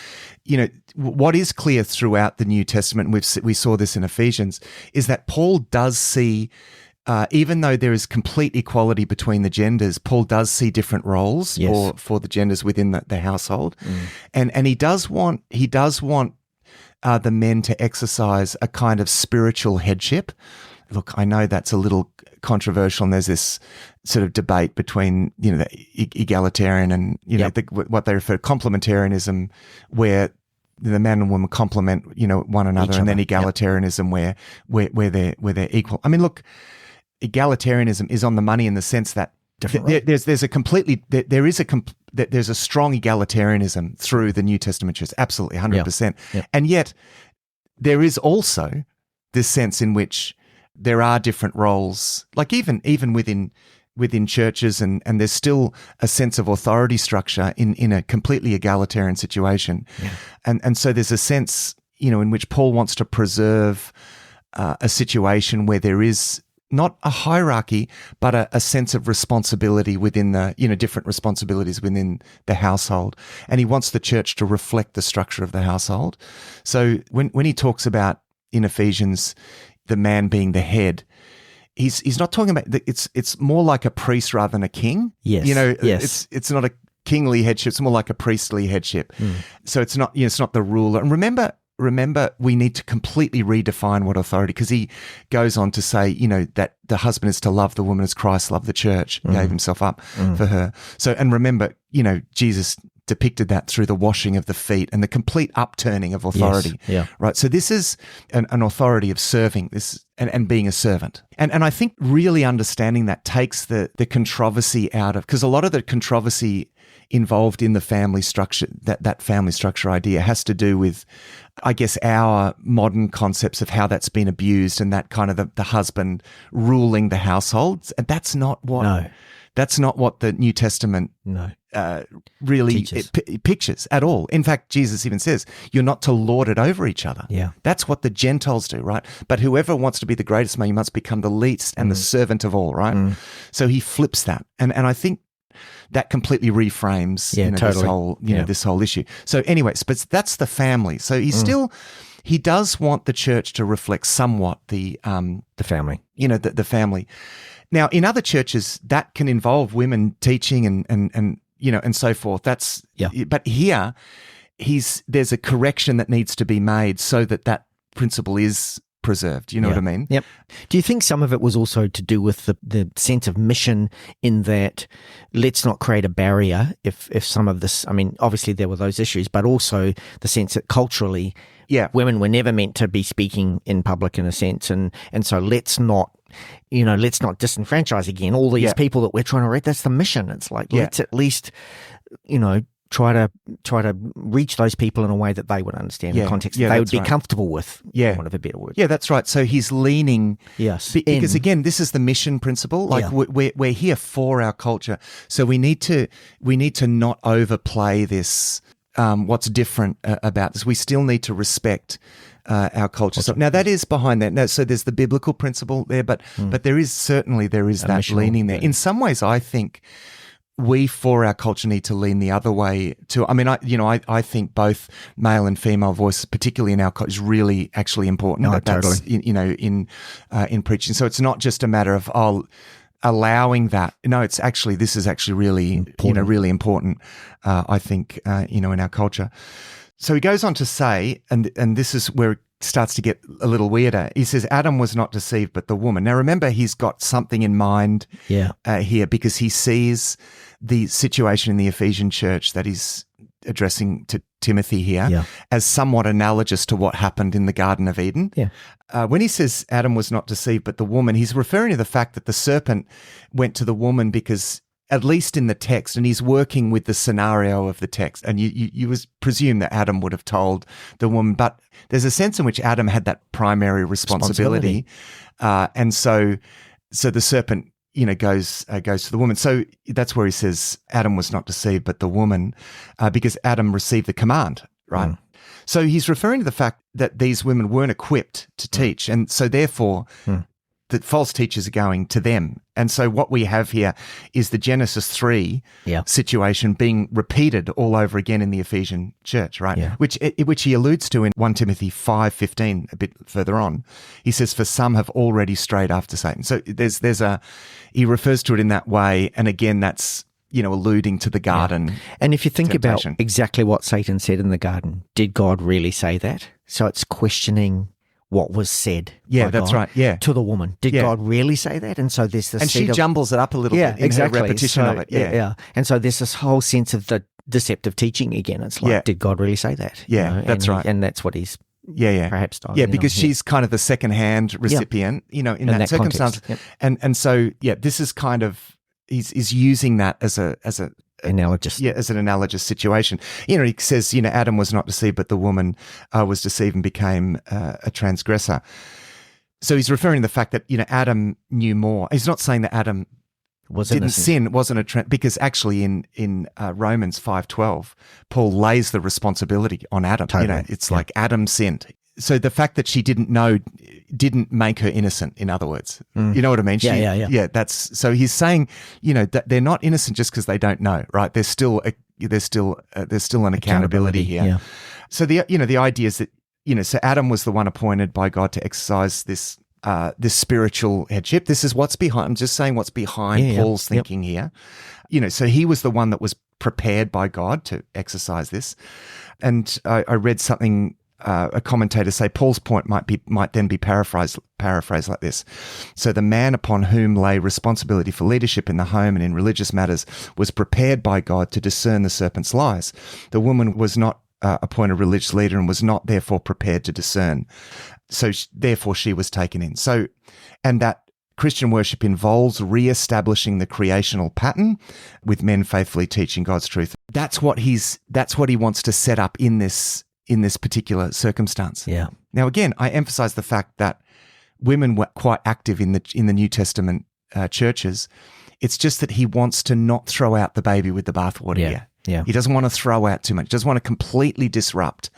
What is clear throughout the New Testament, and we saw this in Ephesians, is that Paul does see, even though there is complete equality between the genders, Paul does see different roles for the genders within the household, and he does want the men to exercise a kind of spiritual headship. Look, I know that's a little controversial, and there's this sort of debate between the egalitarian and what they refer to complementarianism, where the man and woman complement one another, and then egalitarianism where they're equal. I mean, look, egalitarianism is on the money in the sense that there's a strong egalitarianism through the New Testament church, absolutely 100%, and yet there is also this sense in which there are different roles, like even within churches, and there's still a sense of authority structure in a completely egalitarian situation, and so there's a sense in which Paul wants to preserve a situation where there is not a hierarchy, but a sense of responsibility within the different responsibilities within the household, and he wants the church to reflect the structure of the household. So when he talks about in Ephesians the man being the head, he's not talking about it's more like a priest rather than a king. Yes. It's not a kingly headship, it's more like a priestly headship. So it's not the ruler. And remember we need to completely redefine what authority, because he goes on to say that the husband is to love the woman as Christ loved the church, gave himself up for her. So, and remember Jesus depicted that through the washing of the feet and the complete upturning of authority. Right. So this is an authority of serving this and being a servant. And I think really understanding that takes the controversy out of, because a lot of the controversy involved in the family structure, that family structure idea, has to do with, I guess, our modern concepts of how that's been abused, and that kind of the husband ruling the households. And that's not what the New Testament really pictures at all. In fact, Jesus even says, you're not to lord it over each other. Yeah. That's what the Gentiles do, right? But whoever wants to be the greatest man, you must become the least and the servant of all, right? So he flips that. And I think that completely reframes this whole issue. So anyways, but that's the family. So he does want the church to reflect somewhat the family. The family. Now, in other churches, that can involve women teaching and so forth. But here, there's a correction that needs to be made so that principle is preserved. You know what I mean? Yep. Do you think some of it was also to do with the sense of mission, in that let's not create a barrier if some of this, I mean, obviously there were those issues, but also the sense that culturally, women were never meant to be speaking in public in a sense, and so let's not disenfranchise again all these people that we're trying to reach. That's the mission. It's like, let's at least, try to reach those people in a way that they would understand the context that they would be comfortable with. One of a better word. Yeah, that's right. So he's leaning, because again, this is the mission principle. Like we're here for our culture, so we need to not overplay this. What's different about this? We still need to respect our culture. So now that is behind that. Now, so there's the biblical principle there, but there is that leaning there. In some ways, I think we, for our culture, need to lean the other way too. I mean, I think both male and female voices, particularly in our culture, is really actually important. Totally. That's in preaching. So it's not just a matter of allowing that. No, this is actually really important. Really important. I think in our culture. So he goes on to say, and this is where starts to get a little weirder. He says, Adam was not deceived, but the woman. Now, remember, he's got something in mind here, because he sees the situation in the Ephesian church that he's addressing to Timothy here as somewhat analogous to what happened in the Garden of Eden. When he says Adam was not deceived, but the woman, he's referring to the fact that the serpent went to the woman because, at least in the text, and he's working with the scenario of the text, and you presume that Adam would have told the woman, but there's a sense in which Adam had that primary responsibility. And so the serpent, goes to the woman. So that's where he says Adam was not deceived, but the woman, because Adam received the command, right? So he's referring to the fact that these women weren't equipped to teach, and so therefore the false teachers are going to them. And so what we have here is the Genesis 3 situation being repeated all over again in the Ephesian church, right? Which he alludes to in 1 Timothy 5:15 a bit further on. He says, for some have already strayed after Satan. So he refers to it in that way. And again, that's, alluding to the garden. And if you think temptation. about exactly what Satan said in the garden, did God really say that? So it's questioning what was said by that's God right, to the woman. Did God really say that? And so there's this and she jumbles it up a little bit in her repetition of it. And so there's this whole sense of the deceptive teaching again. It's like, did God really say that? That's right. And that's what he's perhaps done. Yeah, because she's kind of the second-hand recipient, in that circumstance. And so, this is kind of, he's using that as a analogous. Yeah, as an analogous situation. He says, Adam was not deceived, but the woman was deceived and became a transgressor. So he's referring to the fact that, Adam knew more. He's not saying that Adam didn't sin, wasn't because actually in Romans 5:12, Paul lays the responsibility on Adam. Totally. It's like Adam sinned. So the fact that she didn't know didn't make her innocent, in other words. You know what I mean? Yeah, that's, so he's saying, that they're not innocent just because they don't know, right? There's still an accountability here. Yeah. So the idea is that, so Adam was the one appointed by God to exercise this spiritual headship. This is what's behind, I'm just saying what's behind Paul's thinking here. So he was the one that was prepared by God to exercise this. And I read something, a commentator say Paul's point might then be paraphrased like this. So the man upon whom lay responsibility for leadership in the home and in religious matters was prepared by God to discern the serpent's lies. The woman was not appointed religious leader and was not therefore prepared to discern. So therefore she was taken in. So, and that Christian worship involves re-establishing the creational pattern with men faithfully teaching God's truth. That's what he wants to set up in this particular circumstance. Yeah. Now, again, I emphasize the fact that women were quite active in the New Testament churches. It's just that he wants to not throw out the baby with the bathwater here. Yeah. He doesn't want to throw out too much. He doesn't want to completely disrupt,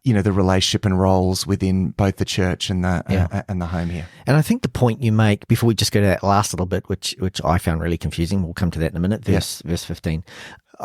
the relationship and roles within both the church and the home here. And I think the point you make, before we just go to that last little bit, which I found really confusing, we'll come to that in a minute, verse 15.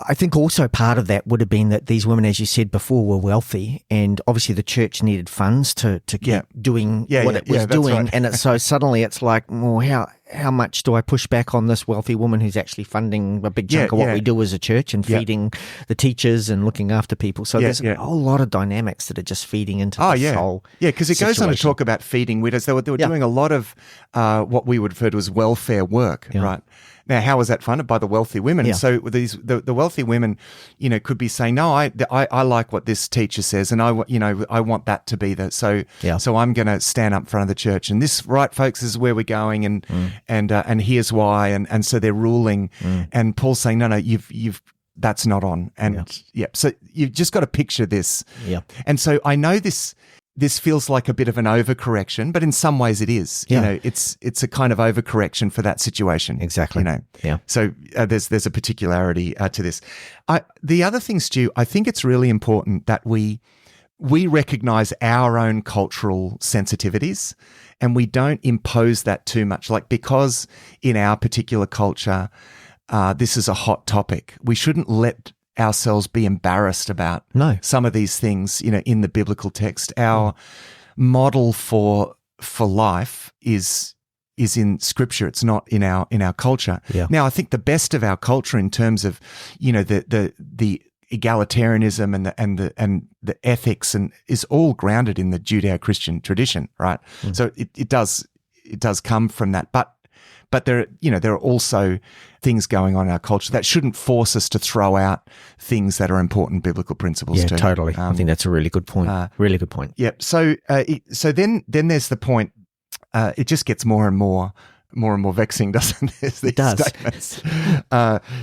I think also part of that would have been that these women, as you said before, were wealthy, and obviously the church needed funds to keep doing what it was doing. Right. And so suddenly it's like, well, how much do I push back on this wealthy woman who's actually funding a big chunk of what we do as a church and feeding the teachers and looking after people? So there's a whole lot of dynamics that are just feeding into this whole because it goes on to talk about feeding widows. They were doing a lot of what we would refer to as welfare work, right? Now, how was that funded? By the wealthy women. So the wealthy women, could be saying, no, I like what this teacher says, and I want that to be so I'm going to stand up in front of the church, and this, right, folks, this is where we're going, and here's why, and so they're ruling, and Paul's saying, no, you've that's not on, and so you've just got to picture this, and so I know this feels like a bit of an overcorrection, but in some ways it is. It's a kind of overcorrection for that situation. Exactly. So there's a particularity to this. The other thing, Stu, I think it's really important that we recognize our own cultural sensitivities, and we don't impose that too much. Like, because in our particular culture, this is a hot topic, we shouldn't let ourselves be embarrassed about some of these things, in the biblical text. Our model for life is in Scripture. It's not in our culture. Now, I think the best of our culture, in terms of, the egalitarianism and the ethics and is all grounded in the Judeo-Christian tradition, right? So it does come from that, but there are also things going on in our culture that shouldn't force us to throw out things that are important biblical principles too. Yeah, totally. I think that's a really good point. Really good point. Yep. So then there's the point. It just gets more and more vexing, doesn't it? It does. Statements.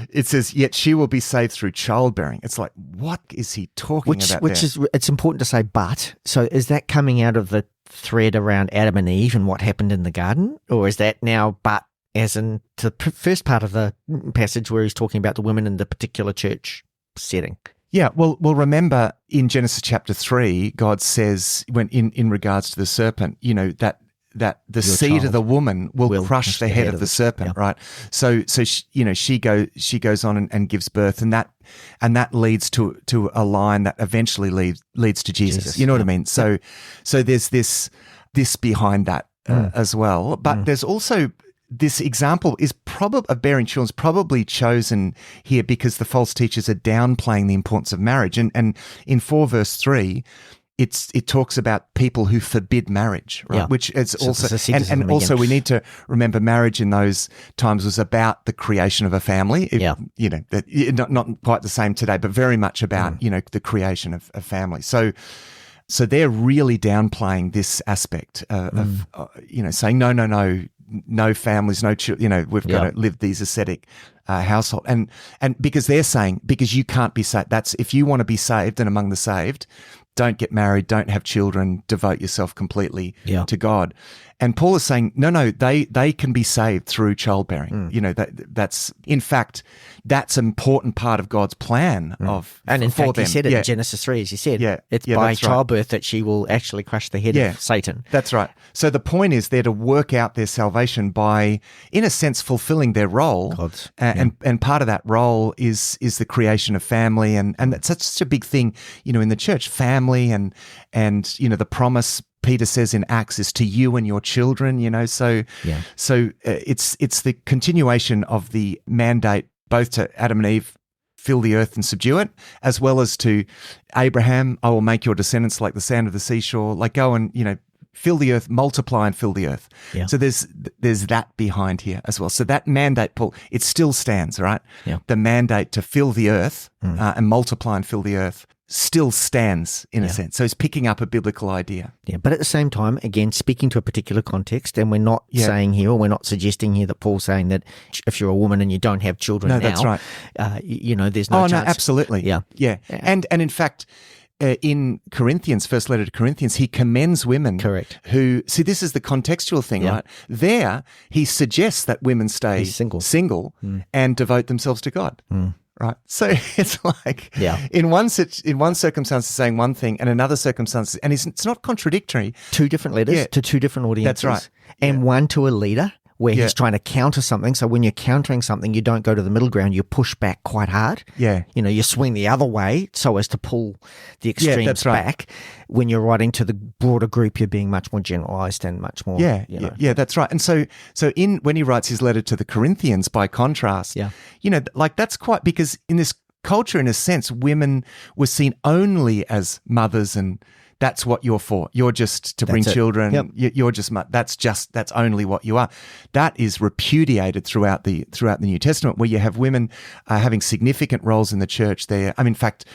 It says, "Yet she will be saved through childbearing." It's like, what is he talking about? It's important to say, but. So is that coming out of the thread around Adam and Eve and what happened in the garden, or is that now but as in the first part of the passage where he's talking about the women in the particular church setting? Yeah, well, remember in Genesis chapter 3, God says when in regards to the serpent, that the seed of the woman will crush the head of the serpent, right? So she goes on and gives birth, and that leads to a line that eventually leads to Jesus. You know what I mean? So there's this behind that as well, but there's also this example of bearing children is probably chosen here because the false teachers are downplaying the importance of marriage, and in 4 verse 3. It talks about people who forbid marriage, right? Yeah. Which is So also, and also we need to remember marriage in those times was about the creation of a family. Not quite the same today, but very much about the creation of a family. So they're really downplaying this aspect of saying no families, no children. We've got to live these ascetic household, and because they're saying because you can't be saved. That's if you want to be saved and among the saved. Don't get married, don't have children, devote yourself completely to God. And Paul is saying, no, they can be saved through childbearing. That's in fact, that's an important part of God's plan and in fact, them. He said it in Genesis 3, as you said. It's by childbirth that she will actually crush the head of Satan. That's right. So the point is they're to work out their salvation by, in a sense, fulfilling their role. And part of that role is the creation of family. And that's such a big thing, in the church, family and the promise Peter says in Acts is to you and your children, So it's the continuation of the mandate both to Adam and Eve, fill the earth and subdue it, as well as to Abraham, I will make your descendants like the sand of the seashore, like go and, fill the earth, multiply and fill the earth. Yeah. So there's that behind here as well. So that mandate, Paul, it still stands, right? Yeah. The mandate to fill the earth and multiply and fill the earth still stands in a sense. So it's picking up a biblical idea. Yeah, but at the same time, again, speaking to a particular context, and we're not saying here, or we're not suggesting here that Paul's saying that if you're a woman and you don't have children now, that's right. There's no chance. No, absolutely. Yeah. And in fact, in Corinthians, first letter to Corinthians, he commends women. Correct. Who, see, this is the contextual thing, right? There, he suggests that women stay single and devote themselves to God. Right. So it's like in one circumstance it's saying one thing and another circumstance, and it's not contradictory. 2 different letters to 2 different audiences. That's right. And one to a leader where he's trying to counter something. So when you're countering something, you don't go to the middle ground, you push back quite hard. Yeah. You swing the other way so as to pull the extremes back. When you're writing to the broader group, you're being much more generalized and much more. Yeah, that's right. And so when he writes his letter to the Corinthians, by contrast, that's quite, because in this culture, in a sense, women were seen only as mothers, and that's what you're for. You're just to bring children. Yep. You're just that's only what you are. That is repudiated throughout the New Testament, where you have women having significant roles in the church. There, in fact,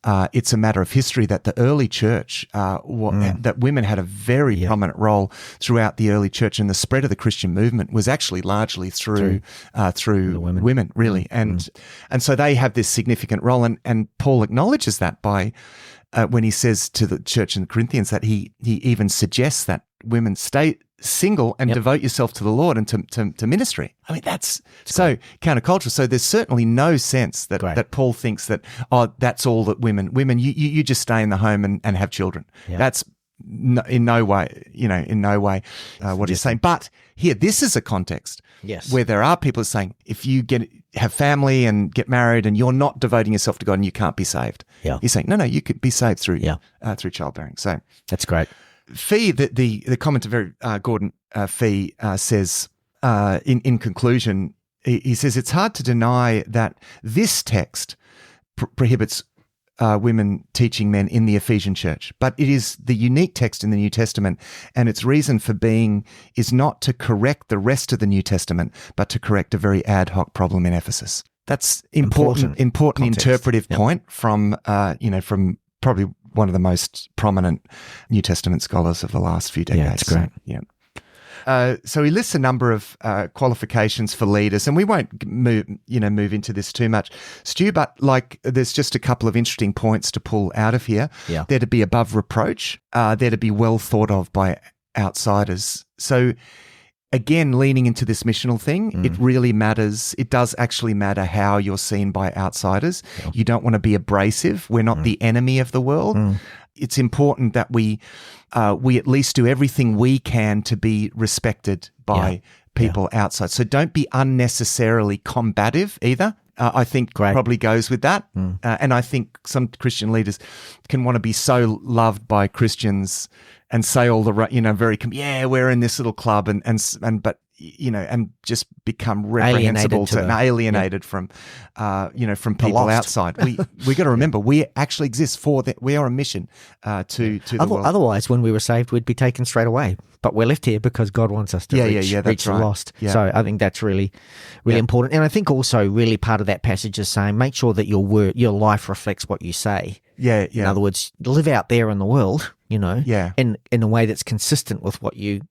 it's a matter of history that the early church that women had a very prominent role throughout the early church, and the spread of the Christian movement was actually largely through women, really, and so they have this significant role, and Paul acknowledges that by. When he says to the church in Corinthians that he even suggests that women stay single and devote yourself to the Lord and to ministry. I mean, that's so countercultural. So there's certainly no sense that Paul thinks that, that's all that women, you just stay in the home and have children. Yeah. That's in no way what he's saying. But here, this is a context where there are people saying, if you have family and get married and you're not devoting yourself to God and you can't be saved. Yeah. He's saying, no, you could be saved through childbearing. So that's great. Fee, the commentator Gordon Fee says in conclusion, he says it's hard to deny that this text prohibits women teaching men in the Ephesian church, but it is the unique text in the New Testament, and its reason for being is not to correct the rest of the New Testament, but to correct a very ad hoc problem in Ephesus. That's important interpretive point from probably one of the most prominent New Testament scholars of the last few decades. Yeah, that's great. Yeah. So he lists a number of qualifications for leaders, and we won't move into this too much, Stu. But there's just a couple of interesting points to pull out of here. Yeah. They're to be above reproach. They're to be well thought of by outsiders. So again, leaning into this missional thing, it really matters. It does actually matter how you're seen by outsiders. Yeah. You don't want to be abrasive. We're not the enemy of the world. It's important that we at least do everything we can to be respected by people outside. So don't be unnecessarily combative either. I think probably goes with that. And I think some Christian leaders can want to be so loved by Christians and say all the we're in this little club but just become reprehensible alienated from people outside. We got to remember we actually exist for that. We are a mission to the world. Otherwise, when we were saved, we'd be taken straight away. But we're left here because God wants us to reach the lost. Yeah. So I think that's really important. And I think also really part of that passage is saying make sure that your life reflects what you say. Yeah. In other words, live out there in the world, in a way that's consistent with what you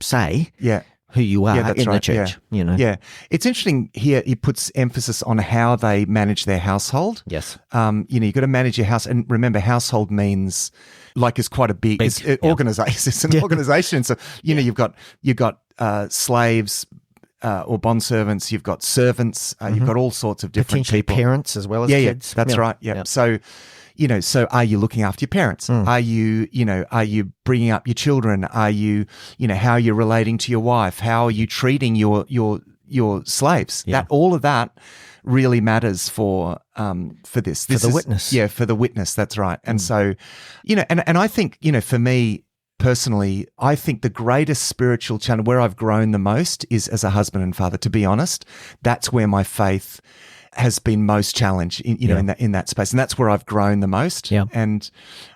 say. Yeah. Who you are in the church, Yeah. It's interesting here, he puts emphasis on how they manage their household. Yes. You've got to manage your house. And remember, household means it's quite a big organization. It's an organization. So, you've got slaves or bondservants, you've got servants, you've got all sorts of different people. Parents as well as kids. Yeah, that's right. Yeah. So, so are you looking after your parents? Are you bringing up your children? Are you, how are you relating to your wife? How are you treating your slaves? Yeah. All of that really matters for this. For the witness. Yeah, for the witness. That's right. And so, and I think, for me personally, I think the greatest spiritual challenge where I've grown the most is as a husband and father. To be honest, that's where my faith has been most challenged in that space, and that's where I've grown the most. Yeah. And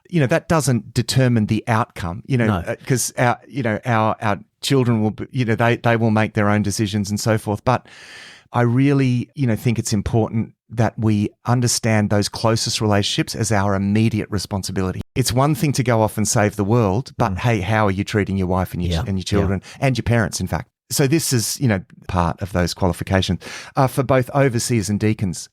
that doesn't determine the outcome, because our children will be, they will make their own decisions and so forth. But I really think it's important that we understand those closest relationships as our immediate responsibility. It's one thing to go off and save the world, but hey, how are you treating your wife and your children and your parents, in fact? So this is, part of those qualifications for both overseers and deacons.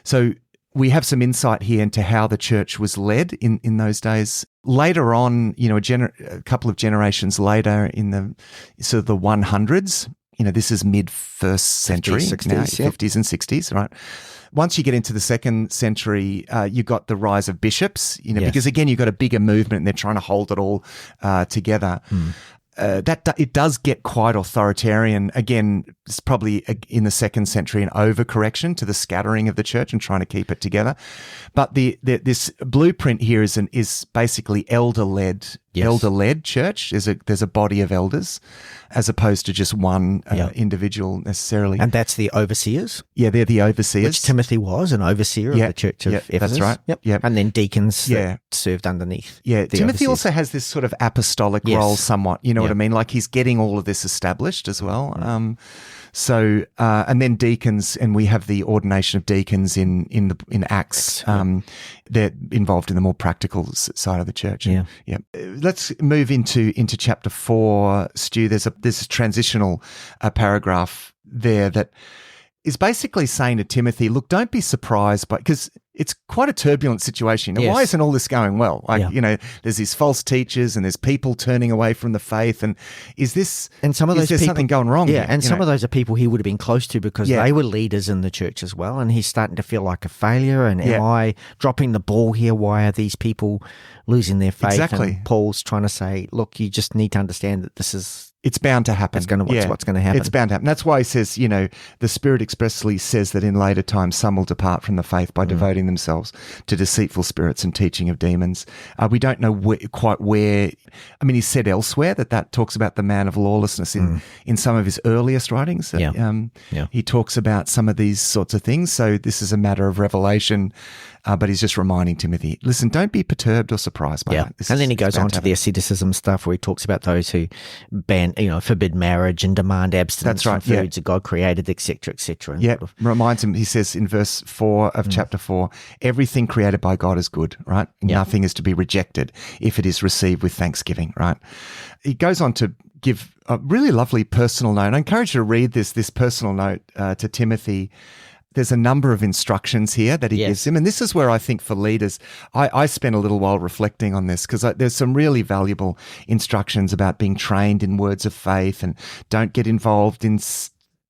So we have some insight here into how the church was led in those days. Later on, a couple of generations later in the sort of the 100s, this is mid-first century, 50s and 60s, right? Once you get into the second century, you got the rise of bishops, because again, you've got a bigger movement and they're trying to hold it all together. It does get quite authoritarian. Again, it's probably in the second century an overcorrection to the scattering of the church and trying to keep it together. But this blueprint here is basically elder-led church. There's a body of elders as opposed to just one individual necessarily. And that's the overseers? Yeah, they're the overseers. Which Timothy was an overseer of the church of Ephesus. That's right. Yep. And then deacons that served underneath. Yeah, Timothy overseers. Also has this sort of apostolic role somewhat. You know what I mean? Like he's getting all of this established as well. So, and then deacons, and we have the ordination of deacons in Acts. They're involved in the more practical side of the church. Yeah. Let's move into chapter 4, Stu. There's a transitional paragraph there that is basically saying to Timothy, look, don't be surprised because it's quite a turbulent situation. Now, why isn't all this going well? There's these false teachers and there's people turning away from the faith. And is there something going wrong? Yeah, and some of those are people he would have been close to because they were leaders in the church as well. And he's starting to feel like a failure. And am I dropping the ball here? Why are these people losing their faith? Exactly. And Paul's trying to say, look, you just need to understand that it's bound to happen. What's going to happen. It's bound to happen. That's why he says, the Spirit expressly says that in later times some will depart from the faith by devoting themselves to deceitful spirits and teaching of demons. We don't know quite where. I mean, he said elsewhere that talks about the man of lawlessness in some of his earliest writings. Yeah. He talks about some of these sorts of things. So this is a matter of revelation but he's just reminding Timothy, listen, don't be perturbed or surprised by that. And then he goes on to the asceticism stuff where he talks about those who forbid marriage and demand abstinence from foods that God created, etc., etc. Yeah, reminds him, he says in verse 4 of chapter 4, everything created by God is good, right? Nothing is to be rejected if it is received with thanksgiving, right? He goes on to give a really lovely personal note. I encourage you to read this personal note to Timothy. There's a number of instructions here that he gives him. And this is where I think for leaders, I spent a little while reflecting on this because there's some really valuable instructions about being trained in words of faith and don't get involved in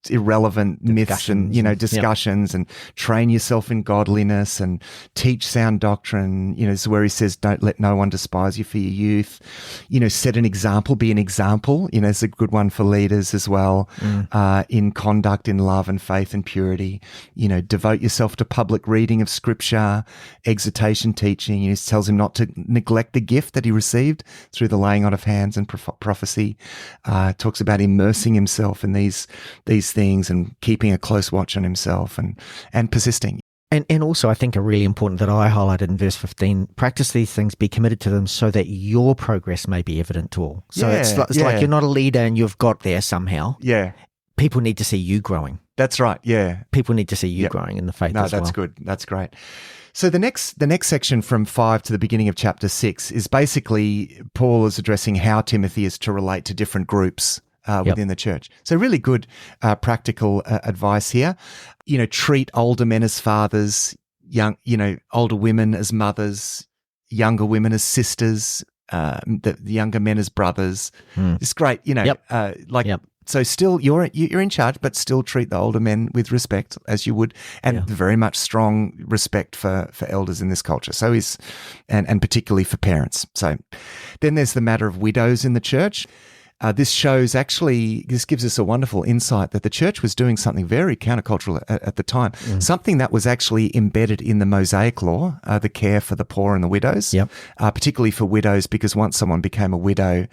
irrelevant myths and discussions and train yourself in godliness and teach sound doctrine. This is where he says don't let no one despise you for your youth. Set an example, be an example. It's a good one for leaders as well. In conduct, in love and faith and purity. Devote yourself to public reading of scripture, exhortation, teaching. He tells him not to neglect the gift that he received through the laying on of hands and prophecy. Talks about immersing himself in these things and keeping a close watch on himself and persisting. And also I think are really important that I highlighted in verse 15, practice these things, be committed to them so that your progress may be evident to all. So it's like you're not a leader and you've got there somehow. Yeah. People need to see you growing. That's right, yeah. People need to see you growing in the faith as well. No, that's good. That's great. So the next section from 5 to the beginning of chapter 6 is basically Paul is addressing how Timothy is to relate to different groups within the church. So really good practical advice here. Treat older men as fathers, older women as mothers, younger women as sisters, the younger men as brothers. It's great, So still you're in charge, but still treat the older men with respect as you would, and very much strong respect for elders in this culture. So and particularly for parents. So then there's the matter of widows in the church. This gives us a wonderful insight that the church was doing something very countercultural at the time, something that was actually embedded in the Mosaic law, the care for the poor and the widows, particularly for widows, because once someone became a widow,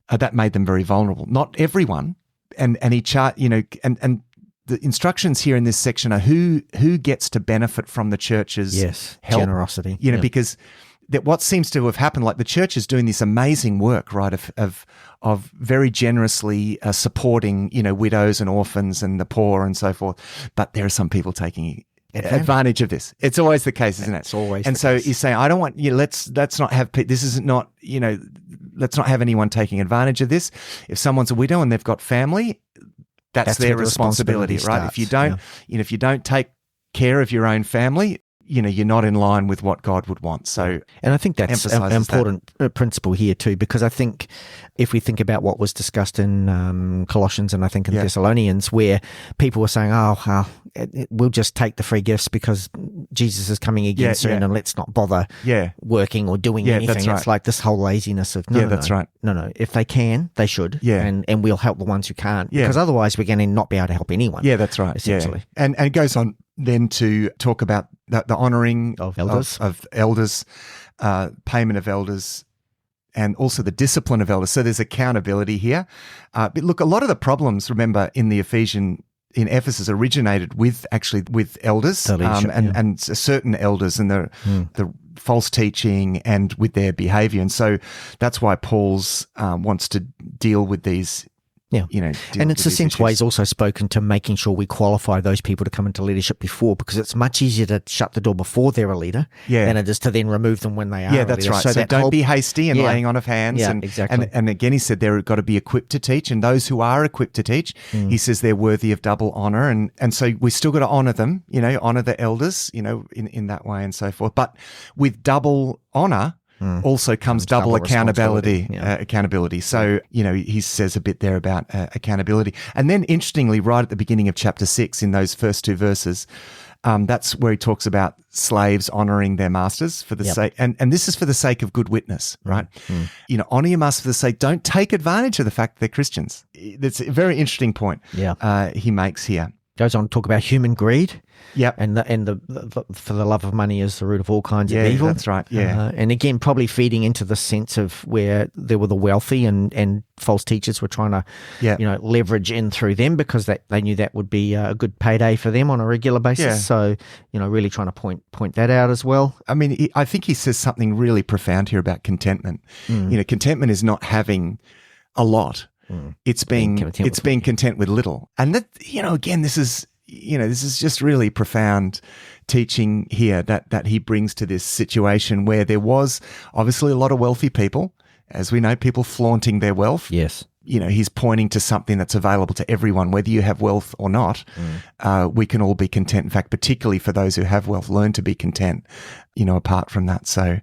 that made them very vulnerable. Not everyone, and the instructions here in this section are who gets to benefit from the church's help, generosity, because that what seems to have happened, like the church is doing this amazing work, right, of very generously supporting, widows and orphans and the poor and so forth. But there are some people taking advantage of this. It's always the case, isn't it? It's always. And so he's saying, I don't want let's not have this is not let's not have anyone taking advantage of this. If someone's a widow and they've got family, that's their responsibility, right? If you don't, if you don't take care of your own family, you're not in line with what God would want. So, and I think that's an important principle here too, because I think if we think about what was discussed in Colossians and I think in Thessalonians, where people were saying, we'll just take the free gifts because Jesus is coming again soon and let's not bother working or doing anything. That's right. It's like this whole laziness of, right. No, if they can, they should. And we'll help the ones who can't, because otherwise we're going to not be able to help anyone. Yeah, that's right. Essentially. Yeah. And it goes on then to talk about the honouring of elders, payment of elders, and also the discipline of elders. So there's accountability here. But look, a lot of the problems, remember, in Ephesus originated with elders and certain elders and the false teaching and with their behaviour. And so that's why Paul's wants to deal with these. And it's a sense why he's also spoken to making sure we qualify those people to come into leadership before, because it's much easier to shut the door before they're a leader than it is to then remove them when they are. Yeah, that's right. So don't be hasty in laying on of hands. Yeah, exactly. And again, he said they've got to be equipped to teach, and those who are equipped to teach, he says they're worthy of double honour. And so we still got to honour them, honour the elders, in that way and so forth. But with double honour, also comes double accountability. Accountability. So, he says a bit there about accountability. And then interestingly, right at the beginning of chapter 6, in those first two verses, that's where he talks about slaves honouring their masters for the sake, and this is for the sake of good witness, right? Honour your master for the sake, don't take advantage of the fact that they're Christians. That's a very interesting point he makes here. Goes on to talk about human greed. Yep. And for the love of money is the root of all kinds of evil. That's right. Yeah. And again, probably feeding into the sense of where there were the wealthy and false teachers were trying to, leverage in through them because they knew that would be a good payday for them on a regular basis. Yeah. So, really trying to point that out as well. I mean, I think he says something really profound here about contentment. Contentment is not having a lot. It's being content with little. And that, again, this is just really profound teaching here that he brings to this situation where there was obviously a lot of wealthy people, as we know, people flaunting their wealth. Yes. He's pointing to something that's available to everyone, whether you have wealth or not. We can all be content. In fact, particularly for those who have wealth, learn to be content, apart from that. So,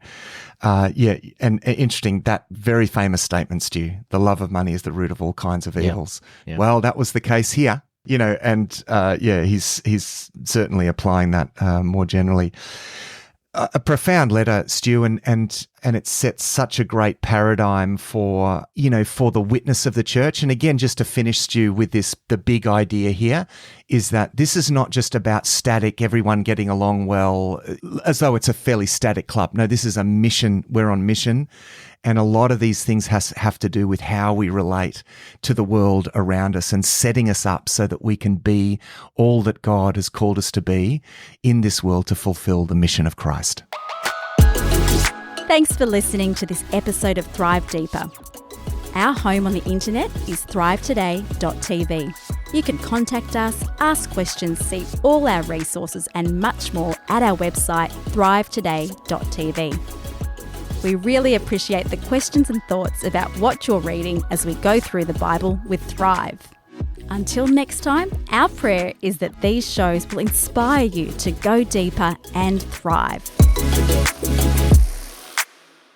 and interesting, that very famous statement, Stu, the love of money is the root of all kinds of evils. Yeah. Well, that was the case here, he's certainly applying that more generally. A profound letter, Stu, and it sets such a great paradigm for the witness of the church. And again, just to finish, Stu, with the big idea here is that this is not just about static, everyone getting along well, as though it's a fairly static club. No, this is a mission. We're on mission. And a lot of these things have to do with how we relate to the world around us and setting us up so that we can be all that God has called us to be in this world to fulfill the mission of Christ. Thanks for listening to this episode of Thrive Deeper. Our home on the internet is thrivetoday.tv. You can contact us, ask questions, see all our resources and much more at our website thrivetoday.tv. We really appreciate the questions and thoughts about what you're reading as we go through the Bible with Thrive. Until next time, our prayer is that these shows will inspire you to go deeper and thrive.